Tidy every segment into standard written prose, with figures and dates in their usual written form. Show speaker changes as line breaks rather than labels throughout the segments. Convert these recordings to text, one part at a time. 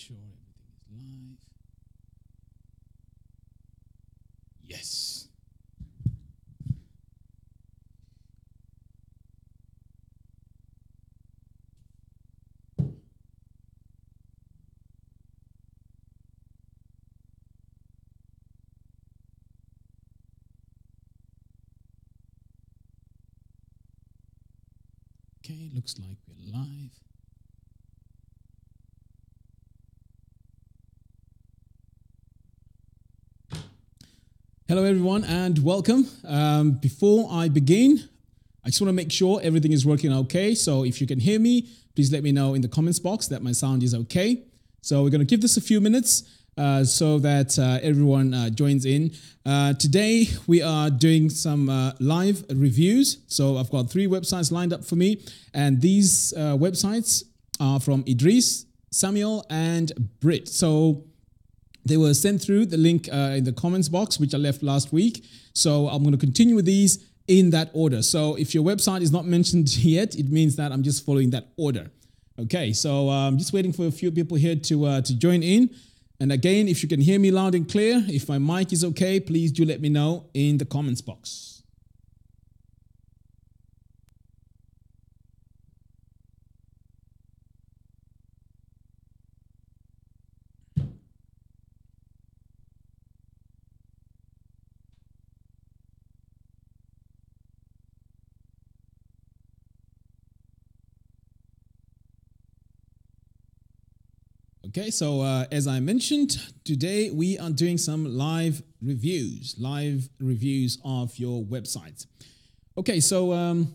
sure everything is live. Yes. Okay, looks like we're live. Hello everyone and welcome. Before I begin, I just want to make sure everything is working okay. So if you can hear me, please let me know in the comments box that my sound is okay. So we're going to give this a few minutes so that everyone joins in. Today we are doing some live reviews. So I've got 3 websites lined up for me, and these websites are from Driss, Samuel and Britt. So they were sent through the link in the comments box, which I left last week. So I'm going to continue with these in that order. So if your website is not mentioned yet, it means that I'm just following that order. Okay, so I'm just waiting for a few people here to join in. And again, if you can hear me loud and clear, if my mic is okay, please do let me know in the comments box. Okay, so as I mentioned, today we are doing some live reviews of your website. Okay, so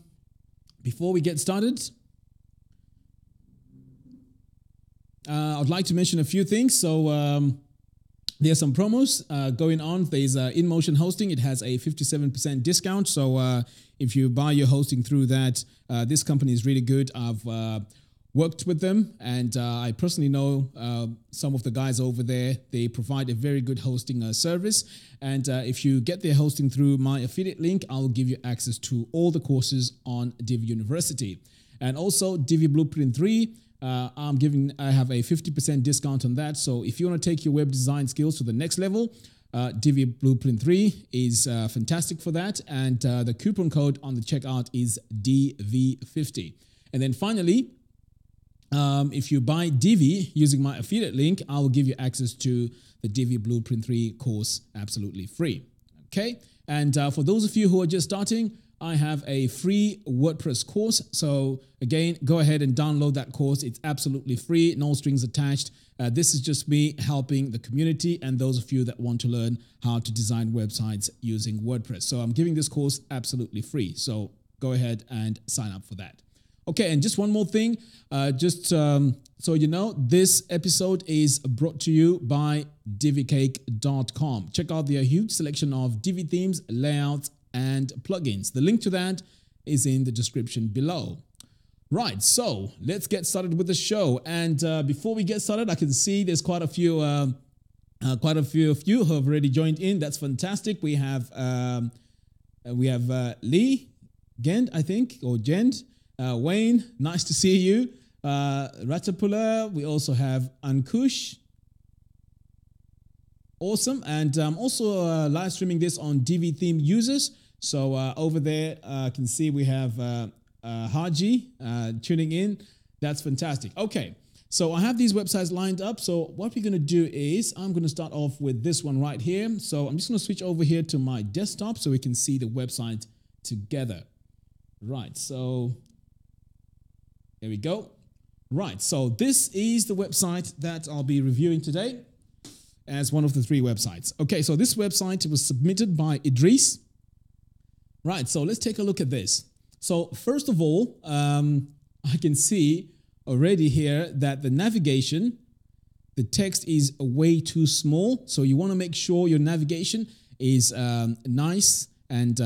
before we get started, I'd like to mention a few things. So there's some promos going on. There's InMotion Hosting. It has a 57% discount. So if you buy your hosting through that, this company is really good. I've worked with them, and I personally know some of the guys over there. They provide a very good hosting service, and if you get their hosting through my affiliate link, I'll give you access to all the courses on Divi University. And also Divi Blueprint 3, I have a 50% discount on that. So if you want to take your web design skills to the next level, Divi Blueprint 3 is fantastic for that, and the coupon code on the checkout is DV50. And then finally, if you buy Divi using my affiliate link, I will give you access to the Divi Blueprint 3 course absolutely free. Okay, and for those of you who are just starting, I have a free WordPress course. So again, go ahead and download that course. It's absolutely free, no strings attached. This is just me helping the community and those of you that want to learn how to design websites using WordPress. So I'm giving this course absolutely free. So go ahead and sign up for that. Okay, and just one more thing, so you know, this episode is brought to you by divicake.com. Check out their huge selection of Divi themes, layouts, and plugins. The link to that is in the description below. Right, so let's get started with the show. And before we get started, I can see there's quite a few of you who have already joined in. That's fantastic. We have Lee, Gent, I think, or Gent. Wayne, nice to see you. Ratapula, we also have Ankush. Awesome. And I'm also live streaming this on Divi theme users. So over there, I can see we have Haji tuning in. That's fantastic. Okay, so I have these websites lined up. So what we're going to do is I'm going to start off with this one right here. So I'm just going to switch over here to my desktop so we can see the website together. Right, so there we go. Right, so this is the website that I'll be reviewing today as one of the 3 websites. Okay, so this website was submitted by Driss. Right, so let's take a look at this. So first of all, I can see already here that the navigation, the text is way too small. So you want to make sure your navigation is nice and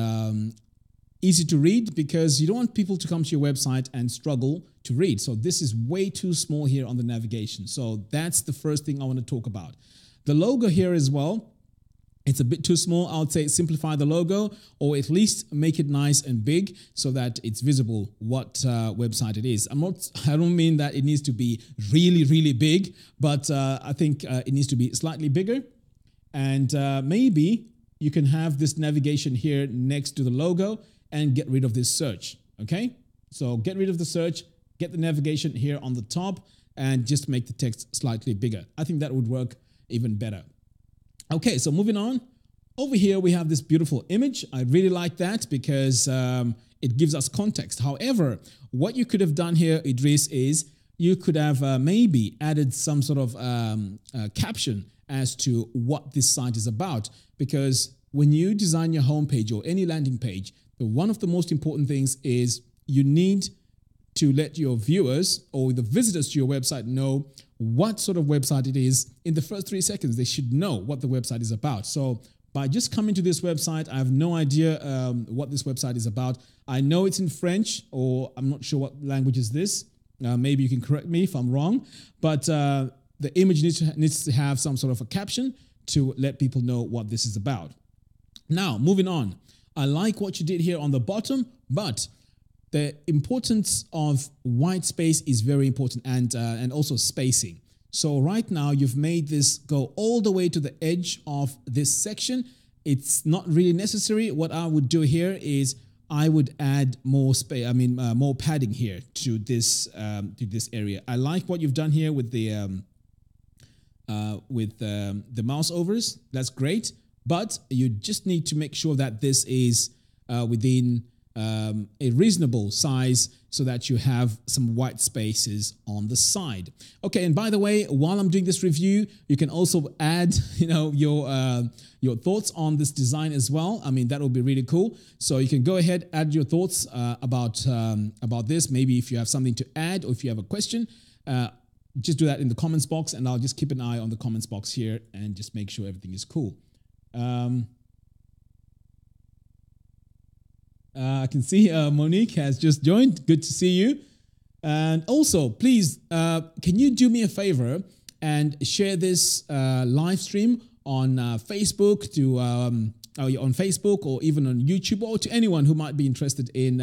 easy to read, because you don't want people to come to your website and struggle to read. So this is way too small here on the navigation. So that's the first thing I want to talk about. The logo here as well it's a bit too small. I would say simplify the logo, or at least make it nice and big so that it's visible what website it is. I don't mean that it needs to be really, really big, but I think it needs to be slightly bigger. And maybe you can have this navigation here next to the logo and get rid of this search. Okay, so get rid of the search, get the navigation here on the top, and just make the text slightly bigger. I think that would work even better. Okay, so moving on. Over here, we have this beautiful image. I really like that because it gives us context. However, what you could have done here, Idris, is you could have maybe added some sort of caption as to what this site is about. Because when you design your homepage or any landing page, one of the most important things is you need to let your viewers or the visitors to your website know what sort of website it is. In the first 3 seconds, they should know what the website is about. So by just coming to this website, I have no idea what this website is about. I know it's in French, or I'm not sure what language is this. Maybe you can correct me if I'm wrong, but the image needs to have some sort of a caption to let people know what this is about. Now, moving on. I like what you did here on the bottom, but the importance of white space is very important, and also spacing. So right now you've made this go all the way to the edge of this section. It's not really necessary. What I would do here is I would add more space. More padding here to this area. I like what you've done here with the mouse overs. That's great, but you just need to make sure that this is within a reasonable size so that you have some white spaces on the side. Okay, and by the way, while I'm doing this review, you can also add, your thoughts on this design as well. I mean, that will be really cool. So you can go ahead, add your thoughts about this. Maybe if you have something to add or if you have a question, just do that in the comments box, and I'll just keep an eye on the comments box here and just make sure everything is cool. I can see Monique has just joined. Good to see you. And also, please, can you do me a favor and share this live stream on Facebook on Facebook, or even on YouTube, or to anyone who might be interested in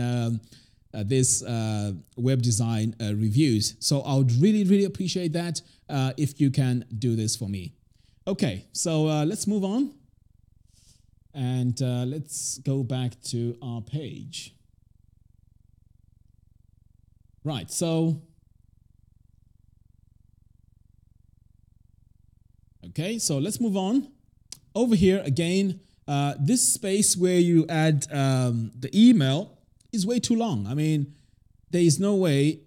this web design reviews. So I would really, really appreciate that if you can do this for me. Okay, so let's move on. And let's go back to our page. Right, so, okay, so let's move on. Over here, again, this space where you add the email is way too long. I mean, there is no way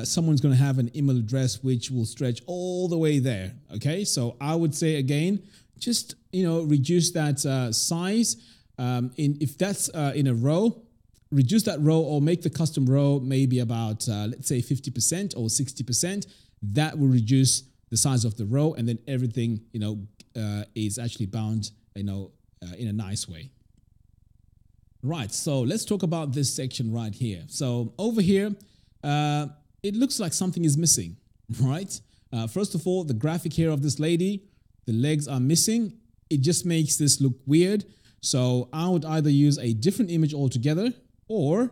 someone's going to have an email address which will stretch all the way there, okay? So I would say, again, just, reduce that size. If that's in a row, reduce that row, or make the custom row maybe about, let's say 50% or 60%. That will reduce the size of the row, and then everything, is actually bound, in a nice way. Right, so let's talk about this section right here. So over here, it looks like something is missing, right? First of all, the graphic here of this lady, the legs are missing. It just makes this look weird. So I would either use a different image altogether, or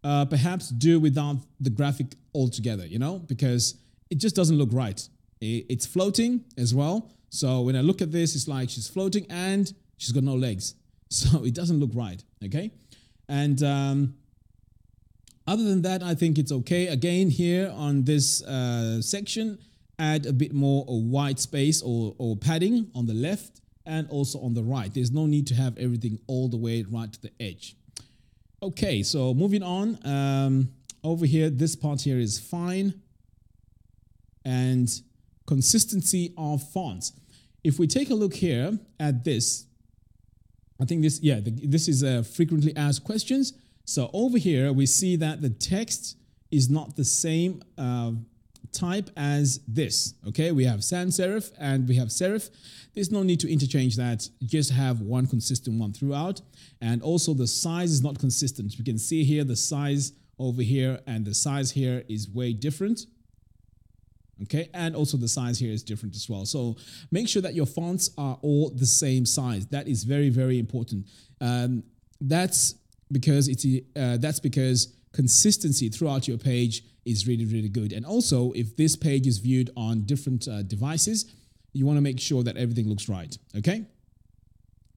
perhaps do without the graphic altogether, because it just doesn't look right. It's floating as well. So when I look at this, it's like she's floating and she's got no legs. So it doesn't look right, okay? And other than that, I think it's okay. Again, here on this section, add a bit more white space or padding on the left and also on the right. There's no need to have everything all the way right to the edge. Okay, so moving on. Over here, this part here is fine. And consistency of fonts. If we take a look here at this, I think this is frequently asked questions. So over here, we see that the text is not the same type as this. Okay, we have sans serif and we have serif. There's no need to interchange that. Just have one consistent one throughout. And also the size is not consistent. We can see here the size over here and the size here is way different. Okay, and also the size here is different as well. So make sure that your fonts are all the same size. That is very, very important. That's because consistency throughout your page is really, really good. And also, if this page is viewed on different devices, you want to make sure that everything looks right. Okay,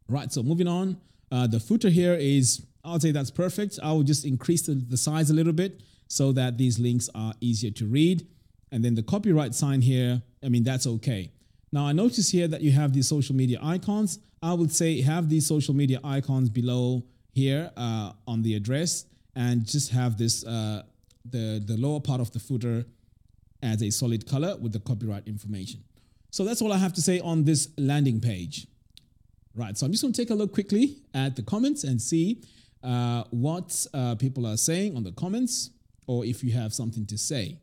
right. So moving on, the footer here is, I'll say that's perfect. I will just increase the size a little bit so that these links are easier to read. And then the copyright sign here, I mean, that's okay. Now I notice here that you have these social media icons. I would say have these social media icons below here on the address, and just have this, the lower part of the footer as a solid color with the copyright information. So that's all I have to say on this landing page. Right, so I'm just going to take a look quickly at the comments and see what people are saying on the comments, or if you have something to say.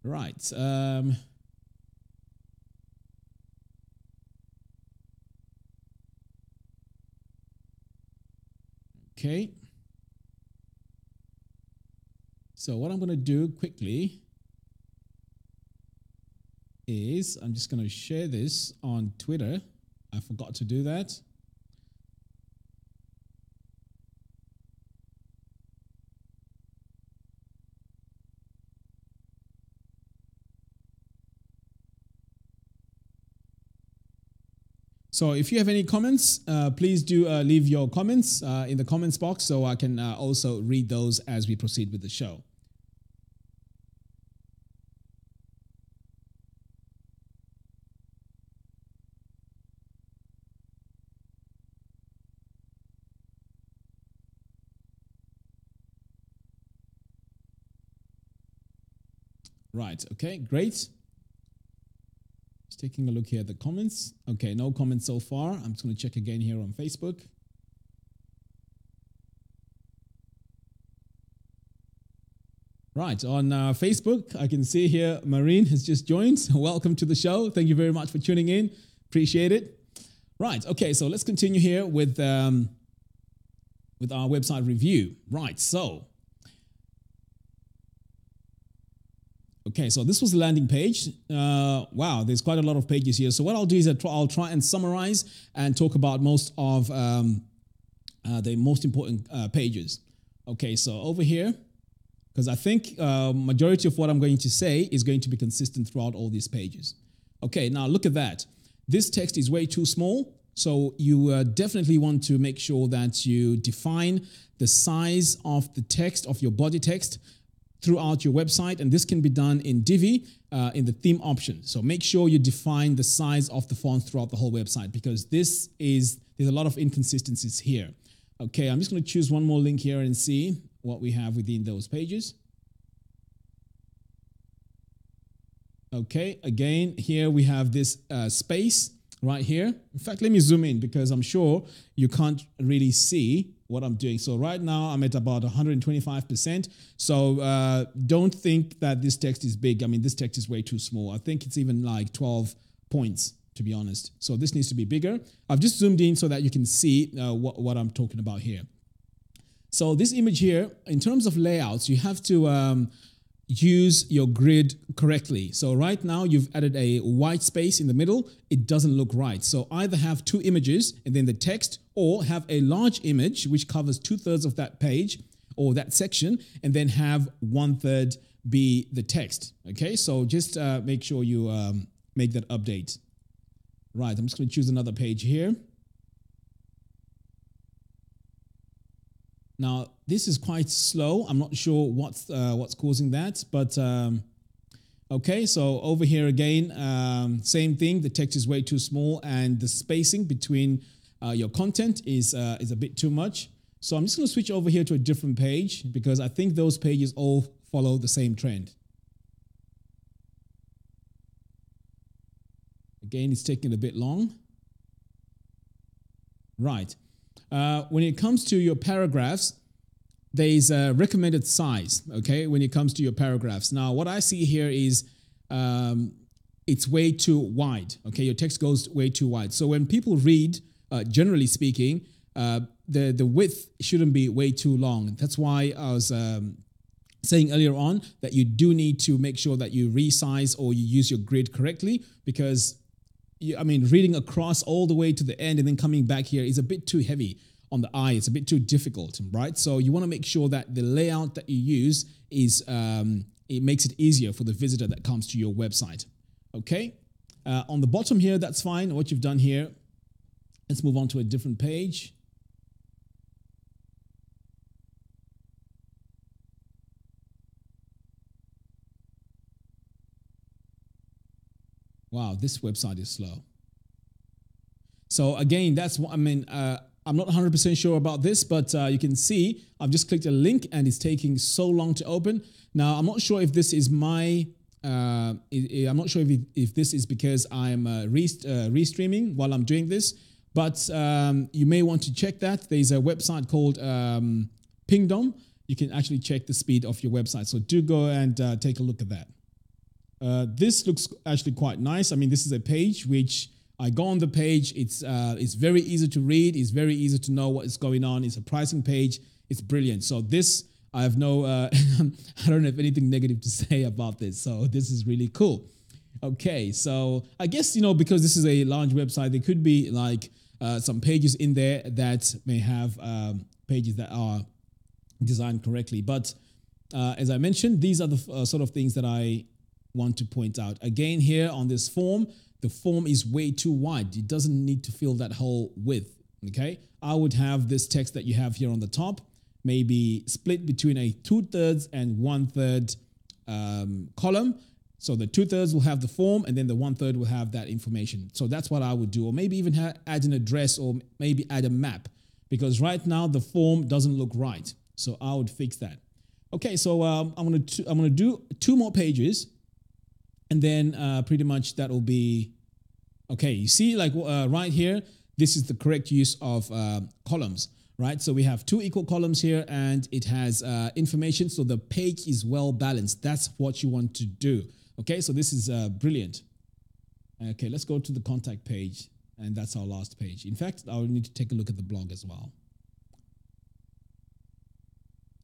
Right. Okay. So what I'm going to do quickly is I'm just going to share this on Twitter. I forgot to do that. So if you have any comments, please do leave your comments in the comments box so I can also read those as we proceed with the show. Right, okay, great. Just taking a look here at the comments. Okay, no comments so far. I'm just going to check again here on Facebook. Right, on Facebook, I can see here Marine has just joined. Welcome to the show. Thank you very much for tuning in. Appreciate it. Right, okay, so let's continue here with our website review. Right, so okay, so this was the landing page. Wow, there's quite a lot of pages here. So what I'll do is I'll try and summarize and talk about most of the most important pages. Okay, so over here, because I think majority of what I'm going to say is going to be consistent throughout all these pages. Okay, now look at that. This text is way too small, so you definitely want to make sure that you define the size of the text, of your body text, throughout your website, and this can be done in Divi in the theme option. So make sure you define the size of the font throughout the whole website, because there's a lot of inconsistencies here. Okay, I'm just going to choose one more link here and see what we have within those pages. Okay, again, here we have this space right here. In fact, let me zoom in because I'm sure you can't really see what I'm doing. So right now I'm at about 125%. So don't think that this text is big. I mean, this text is way too small. I think it's even like 12 points, to be honest. So this needs to be bigger. I've just zoomed in so that you can see what I'm talking about here. So this image here, in terms of layouts, you have to use your grid correctly. So right now you've added a white space in the middle. It doesn't look right. So either have two images and then the text, or have a large image which covers 2/3 of that page or that section, and then have 1/3 be the text. Okay, so just make sure you make that update. Right, I'm just going to choose another page here. Now, this is quite slow. I'm not sure what's causing that, but okay, so over here again, same thing. The text is way too small, and the spacing between your content is a bit too much. So I'm just going to switch over here to a different page because I think those pages all follow the same trend. Again, it's taking a bit long. Right. When it comes to your paragraphs, there is a recommended size, okay, when it comes to your paragraphs. Now, what I see here is it's way too wide, okay? Your text goes way too wide. So when people read, generally speaking, the width shouldn't be way too long. That's why I was saying earlier on that you do need to make sure that you resize or you use your grid correctly, because reading across all the way to the end and then coming back here is a bit too heavy on the eye. It's a bit too difficult, right? So you want to make sure that the layout that you use is, it makes it easier for the visitor that comes to your website. Okay. On the bottom here, that's fine. What you've done here, let's move on to a different page. Wow, this website is slow. So again, that's what I'm not 100% sure about this, but you can see I've just clicked a link and it's taking so long to open. Now, I'm not sure if this is my, I'm not sure if this is because I'm restreaming while I'm doing this, but you may want to check that. There's a website called Pingdom. You can actually check the speed of your website. So do go and take a look at that. This looks actually quite nice. This is a page which I go on the page. It's very easy to read. It's very easy to know what is going on. It's a pricing page. It's brilliant. So this, I have no, I don't have anything negative to say about this. So this is really cool. Okay, so I guess, because this is a large website, there could be like some pages in there that may have pages that are designed correctly. But as I mentioned, these are the sort of things that I want to point out. Again, here on this form, the form is way too wide. It doesn't need to fill that whole width, okay? I would have this text that you have here on the top, maybe split between a 2/3 and 1/3 column. So the 2/3 will have the form and then the 1/3 will have that information. So that's what I would do, or maybe even add an address or maybe add a map, because right now the form doesn't look right. So I would fix that. Okay, so I'm gonna do 2 more pages. And then pretty much that will be, okay, you see like right here, this is the correct use of columns, right? So we have 2 equal columns here and it has information. So the page is well balanced. That's what you want to do. Okay, so this is brilliant. Okay, let's go to the contact page. And that's our last page. In fact, I'll need to take a look at the blog as well.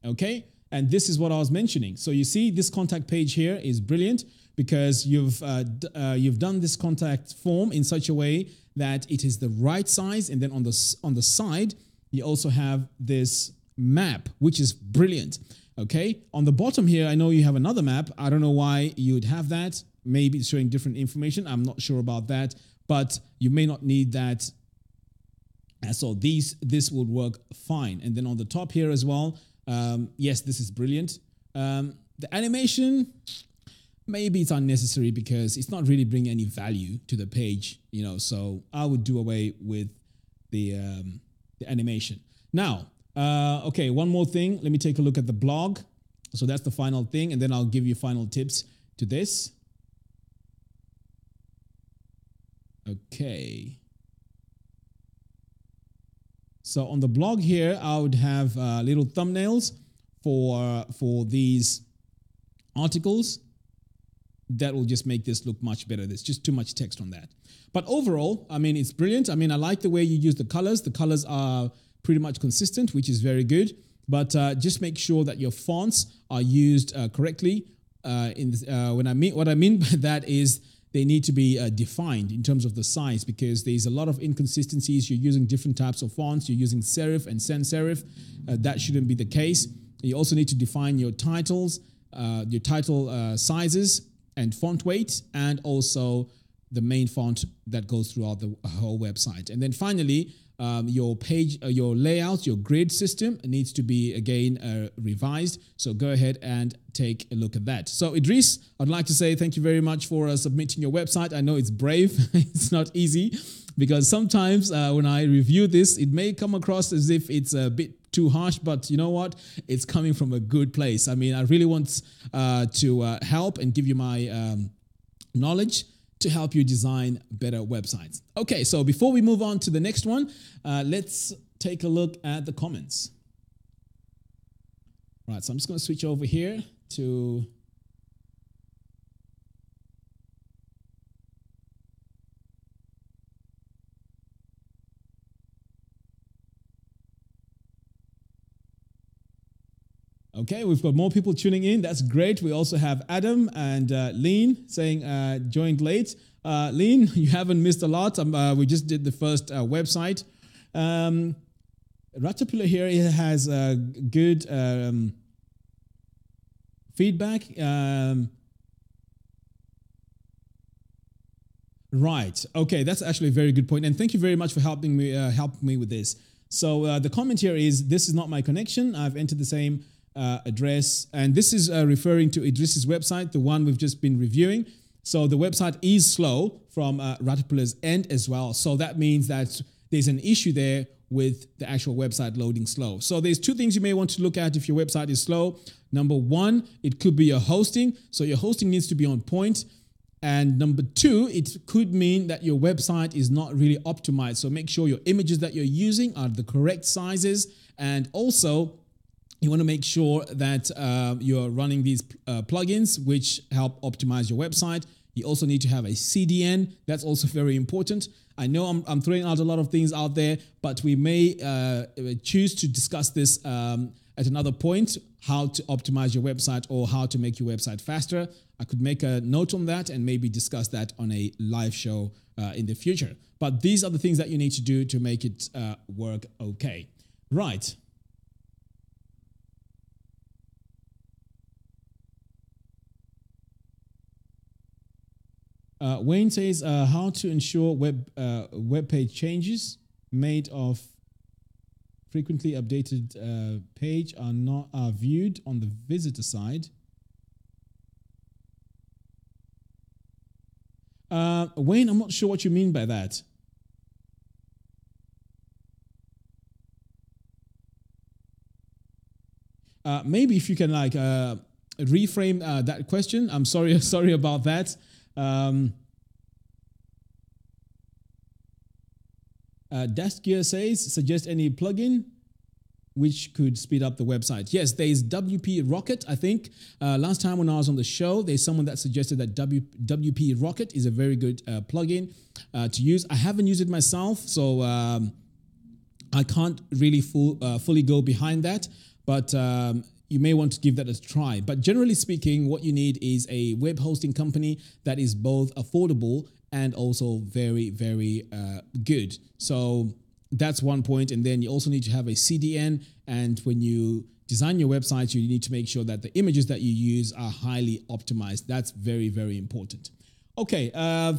Okay, and this is what I was mentioning. So you see this contact page here is brilliant, because you've done this contact form in such a way that it is the right size, and then on the side you also have this map, which is brilliant. Okay, on the bottom here, I know you have another map. I don't know why you would have that. Maybe it's showing different information. I'm not sure about that, but you may not need that. So this would work fine. And then on the top here as well, yes, this is brilliant. The animation, maybe it's unnecessary because it's not really bringing any value to the page, so I would do away with the animation. Now, okay, one more thing. Let me take a look at the blog. So that's the final thing, and then I'll give you final tips to this. Okay. So on the blog here, I would have little thumbnails for these articles. That will just make this look much better. There's just too much text on that. But overall, it's brilliant. I like the way you use the colors. The colors are pretty much consistent, which is very good. But just make sure that your fonts are used correctly. What I mean by that is they need to be defined in terms of the size, because there's a lot of inconsistencies. You're using different types of fonts. You're using serif and sans serif. That shouldn't be the case. You also need to define your titles, your title sizes and font weight, and also the main font that goes throughout the whole website. And then finally, your page, your layout, your grid system needs to be again revised. So go ahead and take a look at that. So Idris, I'd like to say thank you very much for submitting your website. I know it's brave. It's not easy, because sometimes when I review this, it may come across as if it's a bit too harsh, but you know what? It's coming from a good place. I really want to help and give you my knowledge to help you design better websites. Okay, so before we move on to the next one, let's take a look at the comments. Right, so I'm just going to switch over here to Okay, we've got more people tuning in. That's great. We also have Adam and Lean saying joined late. Lean, you haven't missed a lot. We just did the first website. Ratapula here has good feedback. Right. Okay, that's actually a very good point. And thank you very much for helping me with this. So the comment here is, this is not my connection. I've entered the same address. And this is referring to Driss's website, the one we've just been reviewing. So the website is slow from Ratapula's end as well. So that means that there's an issue there with the actual website loading slow. So there's two things you may want to look at if your website is slow. Number one, it could be your hosting. So your hosting needs to be on point. And number two, it could mean that your website is not really optimized. So make sure your images that you're using are the correct sizes. And also, you want to make sure that you're running these plugins which help optimize your website. You also need to have a CDN. That's also very important. I know I'm throwing out a lot of things out there, but we may choose to discuss this at another point, how to optimize your website or how to make your website faster. I could make a note on that and maybe discuss that on a live show in the future. But these are the things that you need to do to make it work okay. Right. Wayne says how to ensure web page changes made of frequently updated page are viewed on the visitor side. Wayne, I'm not sure what you mean by that. Maybe if you can like reframe that question. I'm sorry about that. Dash Gear says, suggest any plugin which could speed up the website. Yes, there's WP Rocket, I think. Last time when I was on the show, there's someone that suggested that WP Rocket is a very good plugin to use. I haven't used it myself, so I can't really fully go behind that, but you may want to give that a try. But generally speaking, what you need is a web hosting company that is both affordable and also very, very good. So that's one point. And then you also need to have a CDN. And when you design your website, you need to make sure that the images that you use are highly optimized. That's very, very important. Okay,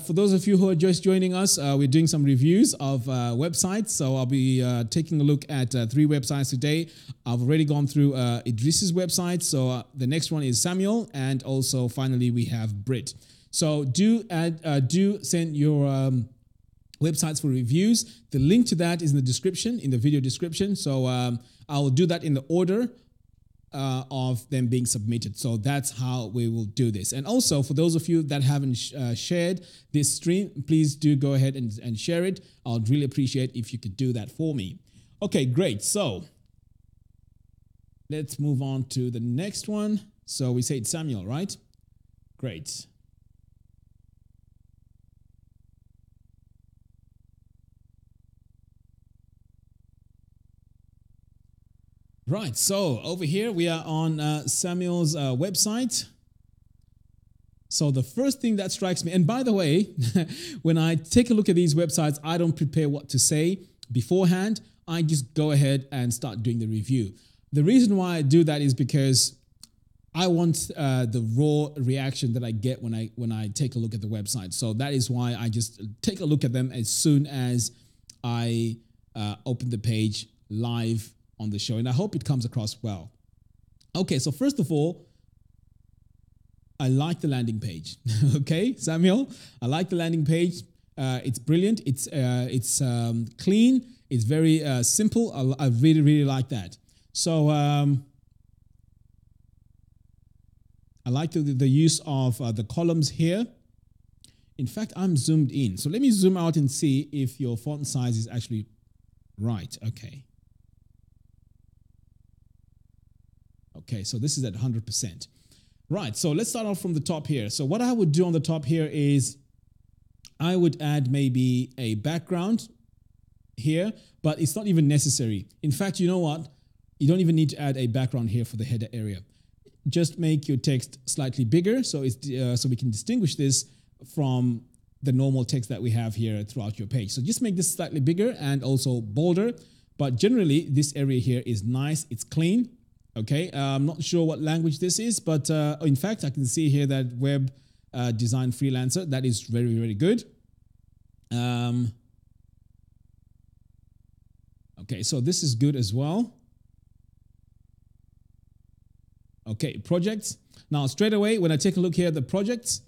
for those of you who are just joining us, we're doing some reviews of websites. So I'll be taking a look at 3 websites today. I've already gone through Driss's website. So the next one is Samuel. And also finally, we have Brit. So do send your websites for reviews. The link to that is in the description, in the video description. So I'll do that in the order of them being submitted. So that's how we will do this. And also for those of you that haven't shared this stream, please do go ahead and share it. I'd really appreciate if you could do that for me. Okay, great. So let's move on to the next one. So we say it's Samuel, right? Great. Right, so over here we are on Samuel's website. So the first thing that strikes me, and by the way, when I take a look at these websites, I don't prepare what to say beforehand. I just go ahead and start doing the review. The reason why I do that is because I want the raw reaction that I get when I take a look at the website. So that is why I just take a look at them as soon as I open the page live on the show, and I hope it comes across well. Okay, so first of all, I like the landing page. Okay, Samuel, I like the landing page. It's brilliant. It's clean. It's very simple. I really, really like that. So I like the use of the columns here. In fact, I'm zoomed in. So let me zoom out and see if your font size is actually right. Okay. Okay, so this is at 100%. Right, so let's start off from the top here. So what I would do on the top here is I would add maybe a background here, but it's not even necessary. In fact, you know what? You don't even need to add a background here for the header area. Just make your text slightly bigger so we can distinguish this from the normal text that we have here throughout your page. So just make this slightly bigger and also bolder. But generally, this area here is nice. It's clean. Okay, I'm not sure what language this is, but in fact, I can see here that web design freelancer. That is very, very good. Okay, so this is good as well. Okay, projects. Now, straight away, when I take a look here at the projects,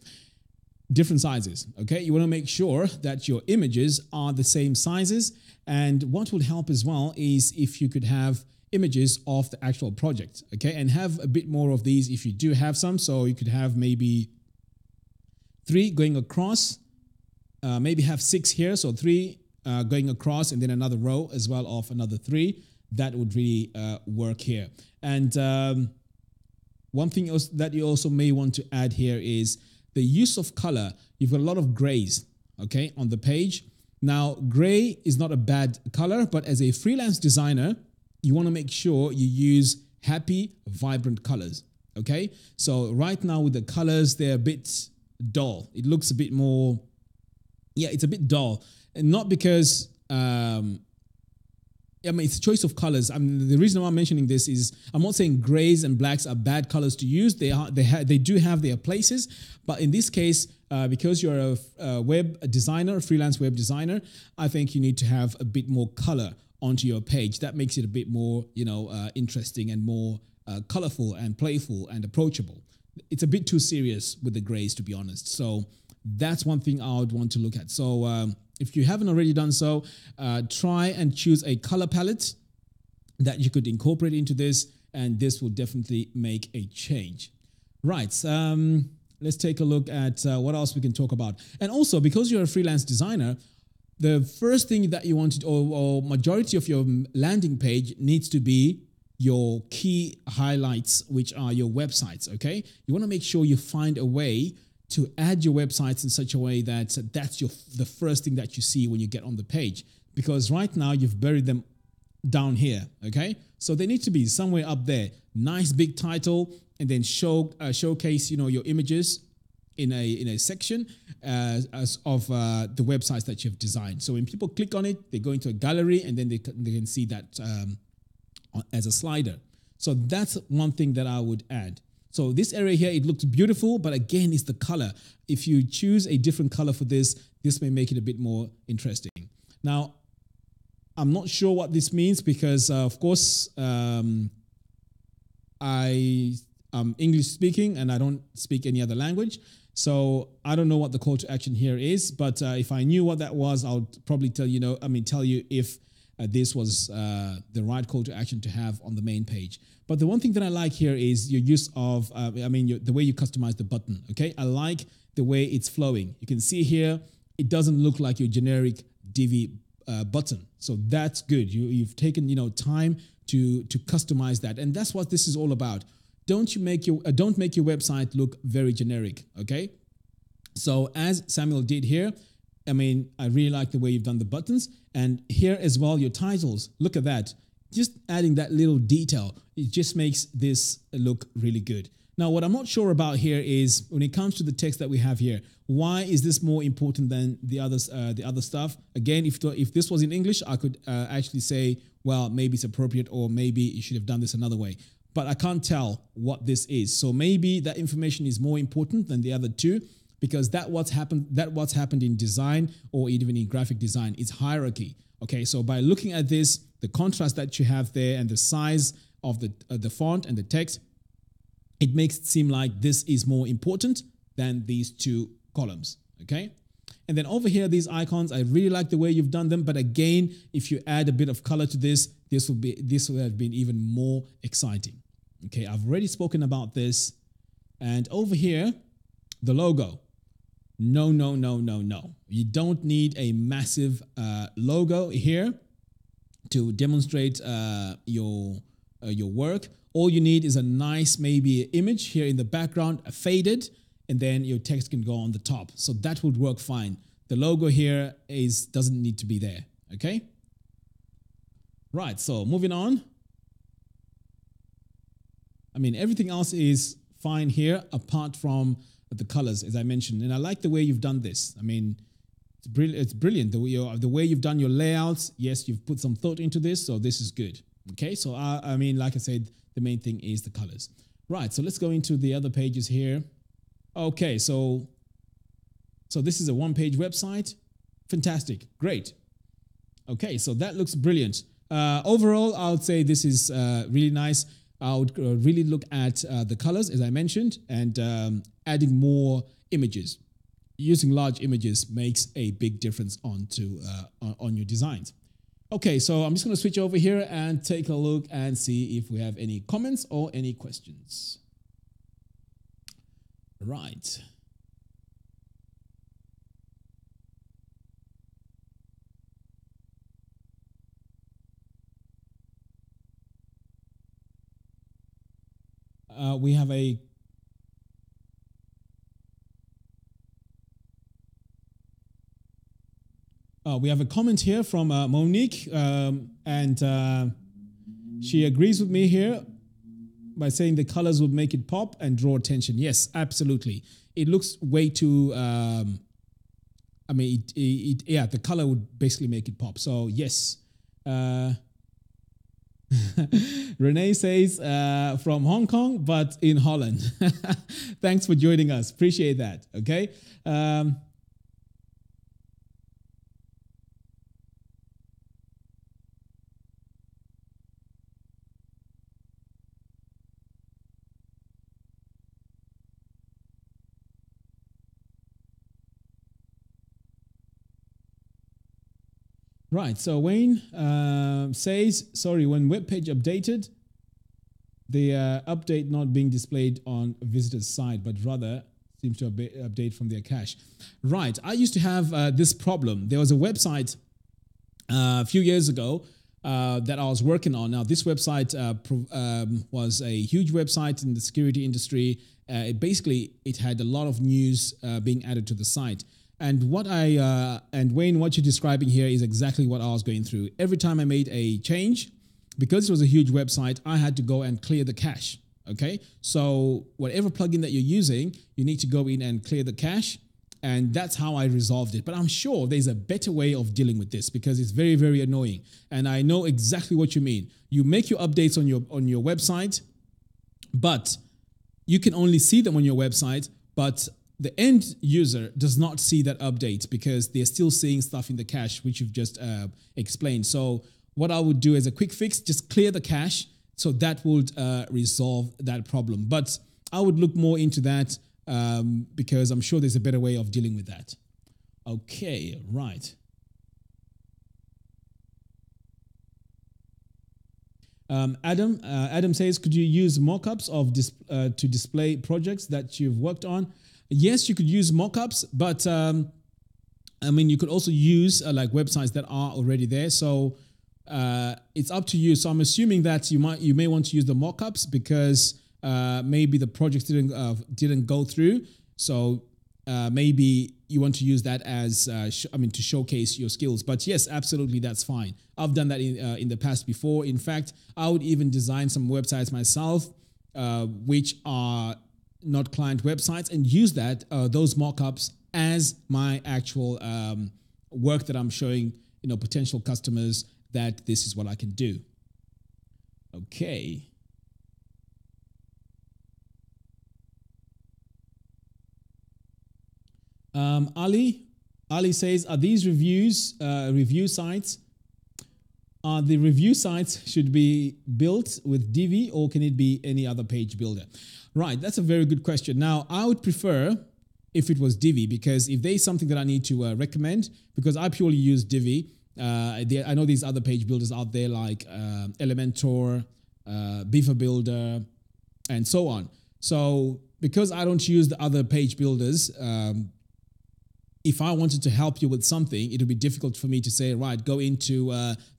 different sizes. Okay, you want to make sure that your images are the same sizes. And what would help as well is if you could have images of the actual project. Okay, and have a bit more of these if you do have some. So you could have maybe 3 going across, maybe have 6 here. So 3 going across and then another row as well of another 3. That would really work here. And one thing else that you also may want to add here is the use of color. You've got a lot of grays, okay, on the page. Now, gray is not a bad color, but as a freelance designer, you want to make sure you use happy, vibrant colors, okay? So right now with the colors, they're a bit dull. It looks a bit more, yeah, it's a bit dull. And not because, it's a choice of colors. The reason why I'm mentioning this is I'm not saying grays and blacks are bad colors to use. They do have their places, but in this case, because you're a web designer, a freelance web designer, I think you need to have a bit more color onto your page. That makes it a bit more, interesting and more colorful and playful and approachable. It's a bit too serious with the grays, to be honest. So that's one thing I would want to look at. So if you haven't already done so, try and choose a color palette that you could incorporate into this, and this will definitely make a change. Right, let's take a look at what else we can talk about. And also, because you're a freelance designer, the first thing that you want to, or majority of your landing page needs to be your key highlights, which are your websites, okay? You want to make sure you find a way to add your websites in such a way that that's the first thing that you see when you get on the page. Because right now you've buried them down here, okay? So they need to be somewhere up there. Nice big title, and then showcase, your images in a section of the websites that you've designed. So when people click on it, they go into a gallery, and then they can see that as a slider. So that's one thing that I would add. So this area here, it looks beautiful, but again, it's the color. If you choose a different color for this may make it a bit more interesting. Now, I'm not sure what this means because, of course, I am English speaking and I don't speak any other language. So I don't know what the call to action here is, but if I knew what that was, I would probably tell you if this was the right call to action to have on the main page. But the one thing that I like here is your use of, the way you customize the button, okay? I like the way it's flowing. You can see here, it doesn't look like your generic Divi button. So that's good. You've taken, time to customize that. And that's what this is all about. Don't make your website look very generic, okay? So as Samuel did here, I really like the way you've done the buttons. And here as well, your titles. Look at that. Just adding that little detail, it just makes this look really good. Now, what I'm not sure about here is when it comes to the text that we have here, why is this more important than the other stuff? Again, if this was in English, I could actually say, well, maybe it's appropriate, or maybe you should have done this another way. But I can't tell what this is. So maybe that information is more important than the other two, because what's happened in design or even in graphic design is hierarchy. Okay, so by looking at this, the contrast that you have there and the size of the font and the text, it makes it seem like this is more important than these two columns, okay? And then over here, these icons, I really like the way you've done them. But again, if you add a bit of color to this will have been even more exciting. Okay, I've already spoken about this. And over here, the logo. No. You don't need a massive logo here to demonstrate your work. All you need is a nice maybe image here in the background, faded, and then your text can go on the top. So that would work fine. The logo here doesn't need to be there, okay? Right, so moving on. I mean, everything else is fine here apart from the colors, as I mentioned. And I like the way you've done this. I mean, it's brilliant. The way you've done your layouts. Yes, you've put some thought into this, so this is good. Okay, so I mean, like I said, the main thing is the colors. Right, so let's go into the other pages here. Okay, so this is a one-page website. Fantastic, great. Okay, so that looks brilliant. Overall, I would say this is really nice. I would really look at the colors, as I mentioned, and adding more images. Using large images makes a big difference on your designs. Okay, so I'm just going to switch over here and take a look and see if we have any comments or any questions. Right. We have a comment here from Monique, and she agrees with me here by saying the colors would make it pop and draw attention. Yes, absolutely. It looks way too. I mean, yeah, the color would basically make it pop. So yes. Renee says from Hong Kong, but in Holland. Thanks for joining us. Appreciate that. Okay. Right, so Wayne says, sorry, when web page updated, the update not being displayed on a visitor's site, but rather seems to update from their cache. Right, I used to have this problem. There was a website a few years ago that I was working on. Now, this website was a huge website in the security industry. It had a lot of news being added to the site. And Wayne, what you're describing here is exactly what I was going through. Every time I made a change, because it was a huge website, I had to go and clear the cache. Okay, so whatever plugin that you're using, you need to go in and clear the cache, and that's how I resolved it. But I'm sure there's a better way of dealing with this because it's very, very annoying. And I know exactly what you mean. You make your updates on your website, but you can only see them on your website, but the end user does not see that update because they're still seeing stuff in the cache, which you've just explained. So what I would do as a quick fix, just clear the cache. So that would resolve that problem. But I would look more into that because I'm sure there's a better way of dealing with that. Okay, right. Adam says, could you use mockups of to display projects that you've worked on? Yes, you could use mockups, but I mean, you could also use like websites that are already there. So it's up to you. So I'm assuming that you may want to use the mockups because maybe the projects didn't go through. So maybe you want to use that as to showcase your skills. But yes, absolutely, that's fine. I've done that in the past before. In fact, I would even design some websites myself, which are not client websites, and use those mockups as my actual work that I'm showing, potential customers that this is what I can do. Okay. Ali says, are these review sites? Are the review sites should be built with Divi or can it be any other page builder? Right, that's a very good question. Now, I would prefer if it was Divi because if there's something that I need to recommend, because I purely use Divi, I know these other page builders out there like Elementor, Beaver Builder, and so on. So because I don't use the other page builders, if I wanted to help you with something, it would be difficult for me to say, right, go into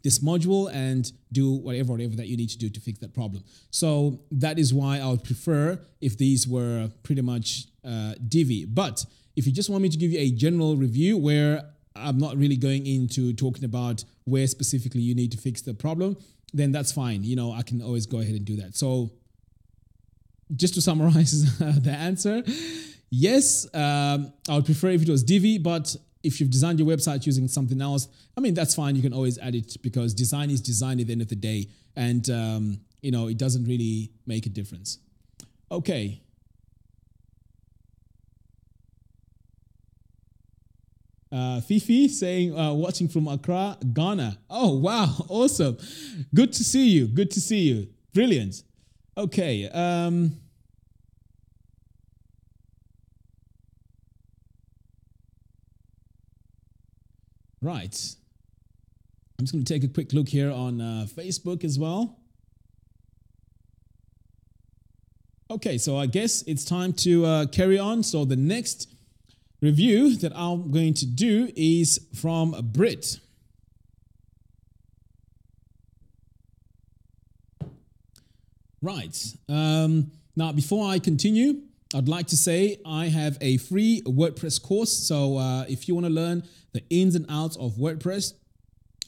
this module and do whatever that you need to do to fix that problem. So that is why I would prefer if these were pretty much Divi. But if you just want me to give you a general review where I'm not really going into talking about where specifically you need to fix the problem, then that's fine. I can always go ahead and do that. So just to summarize the answer, yes, I would prefer if it was Divi, but if you've designed your website using something else, I mean, that's fine. You can always add it because design is design at the end of the day. And, it doesn't really make a difference. Okay. Fifi saying, watching from Accra, Ghana. Oh, wow. Awesome. Good to see you. Good to see you. Brilliant. Okay. Right. I'm just going to take a quick look here on Facebook as well. Okay, so I guess it's time to carry on. So the next review that I'm going to do is from Brit. Right. Now, before I continue, I'd like to say I have a free WordPress course. So if you want to learn the ins and outs of WordPress,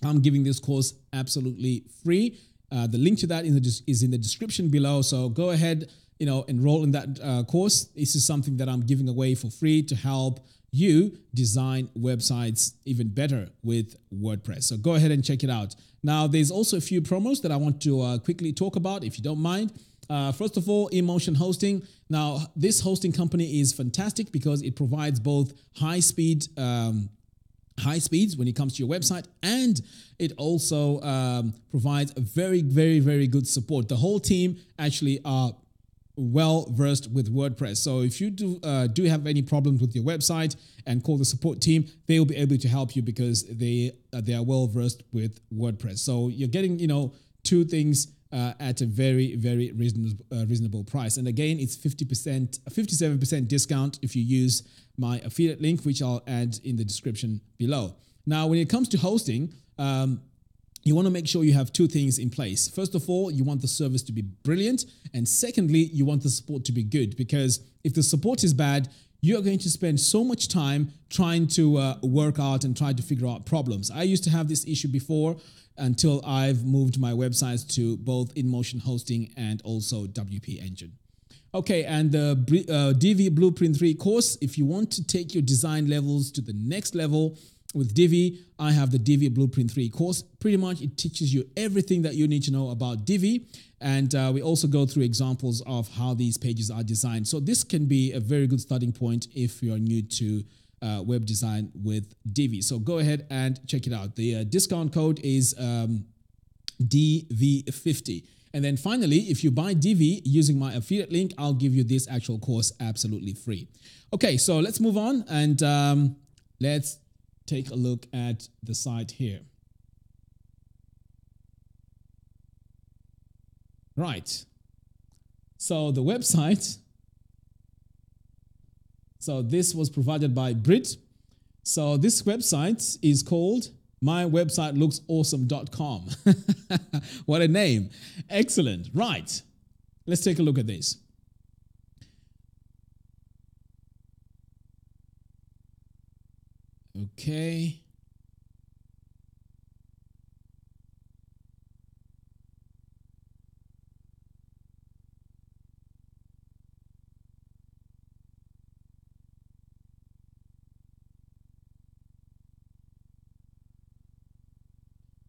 I'm giving this course absolutely free. The link to that is in the description below. So go ahead, enroll in that course. This is something that I'm giving away for free to help you design websites even better with WordPress. So go ahead and check it out. Now, there's also a few promos that I want to quickly talk about, if you don't mind. First of all, InMotion Hosting. Now, this hosting company is fantastic because it provides both high speeds when it comes to your website, and it also provides a very, very, very good support. The whole team actually are well versed with WordPress. So if you do have any problems with your website and call the support team, they will be able to help you because they are well versed with WordPress. So you're getting two things at a very, very reasonable price. And again, it's 57% discount if you use my affiliate link, which I'll add in the description below. Now, when it comes to hosting, you want to make sure you have two things in place. First of all, you want the service to be brilliant. And secondly, you want the support to be good, because if the support is bad, you're going to spend so much time trying to work out and try to figure out problems. I used to have this issue before until I've moved my websites to both InMotion Hosting and also WP Engine. Okay, and the Divi Blueprint 3 course, if you want to take your design levels to the next level with Divi, I have the Divi Blueprint 3 course. Pretty much it teaches you everything that you need to know about Divi. And we also go through examples of how these pages are designed. So this can be a very good starting point if you're new to web design with Divi. So go ahead and check it out. The discount code is DV50. And then finally, if you buy Divi using my affiliate link, I'll give you this actual course absolutely free. Okay, so let's move on and let's take a look at the site here. Right. So the website, so this was provided by Brit. So this website is called mywebsitelooksawesome.com. What a name. Excellent. Right. Let's take a look at this. Okay.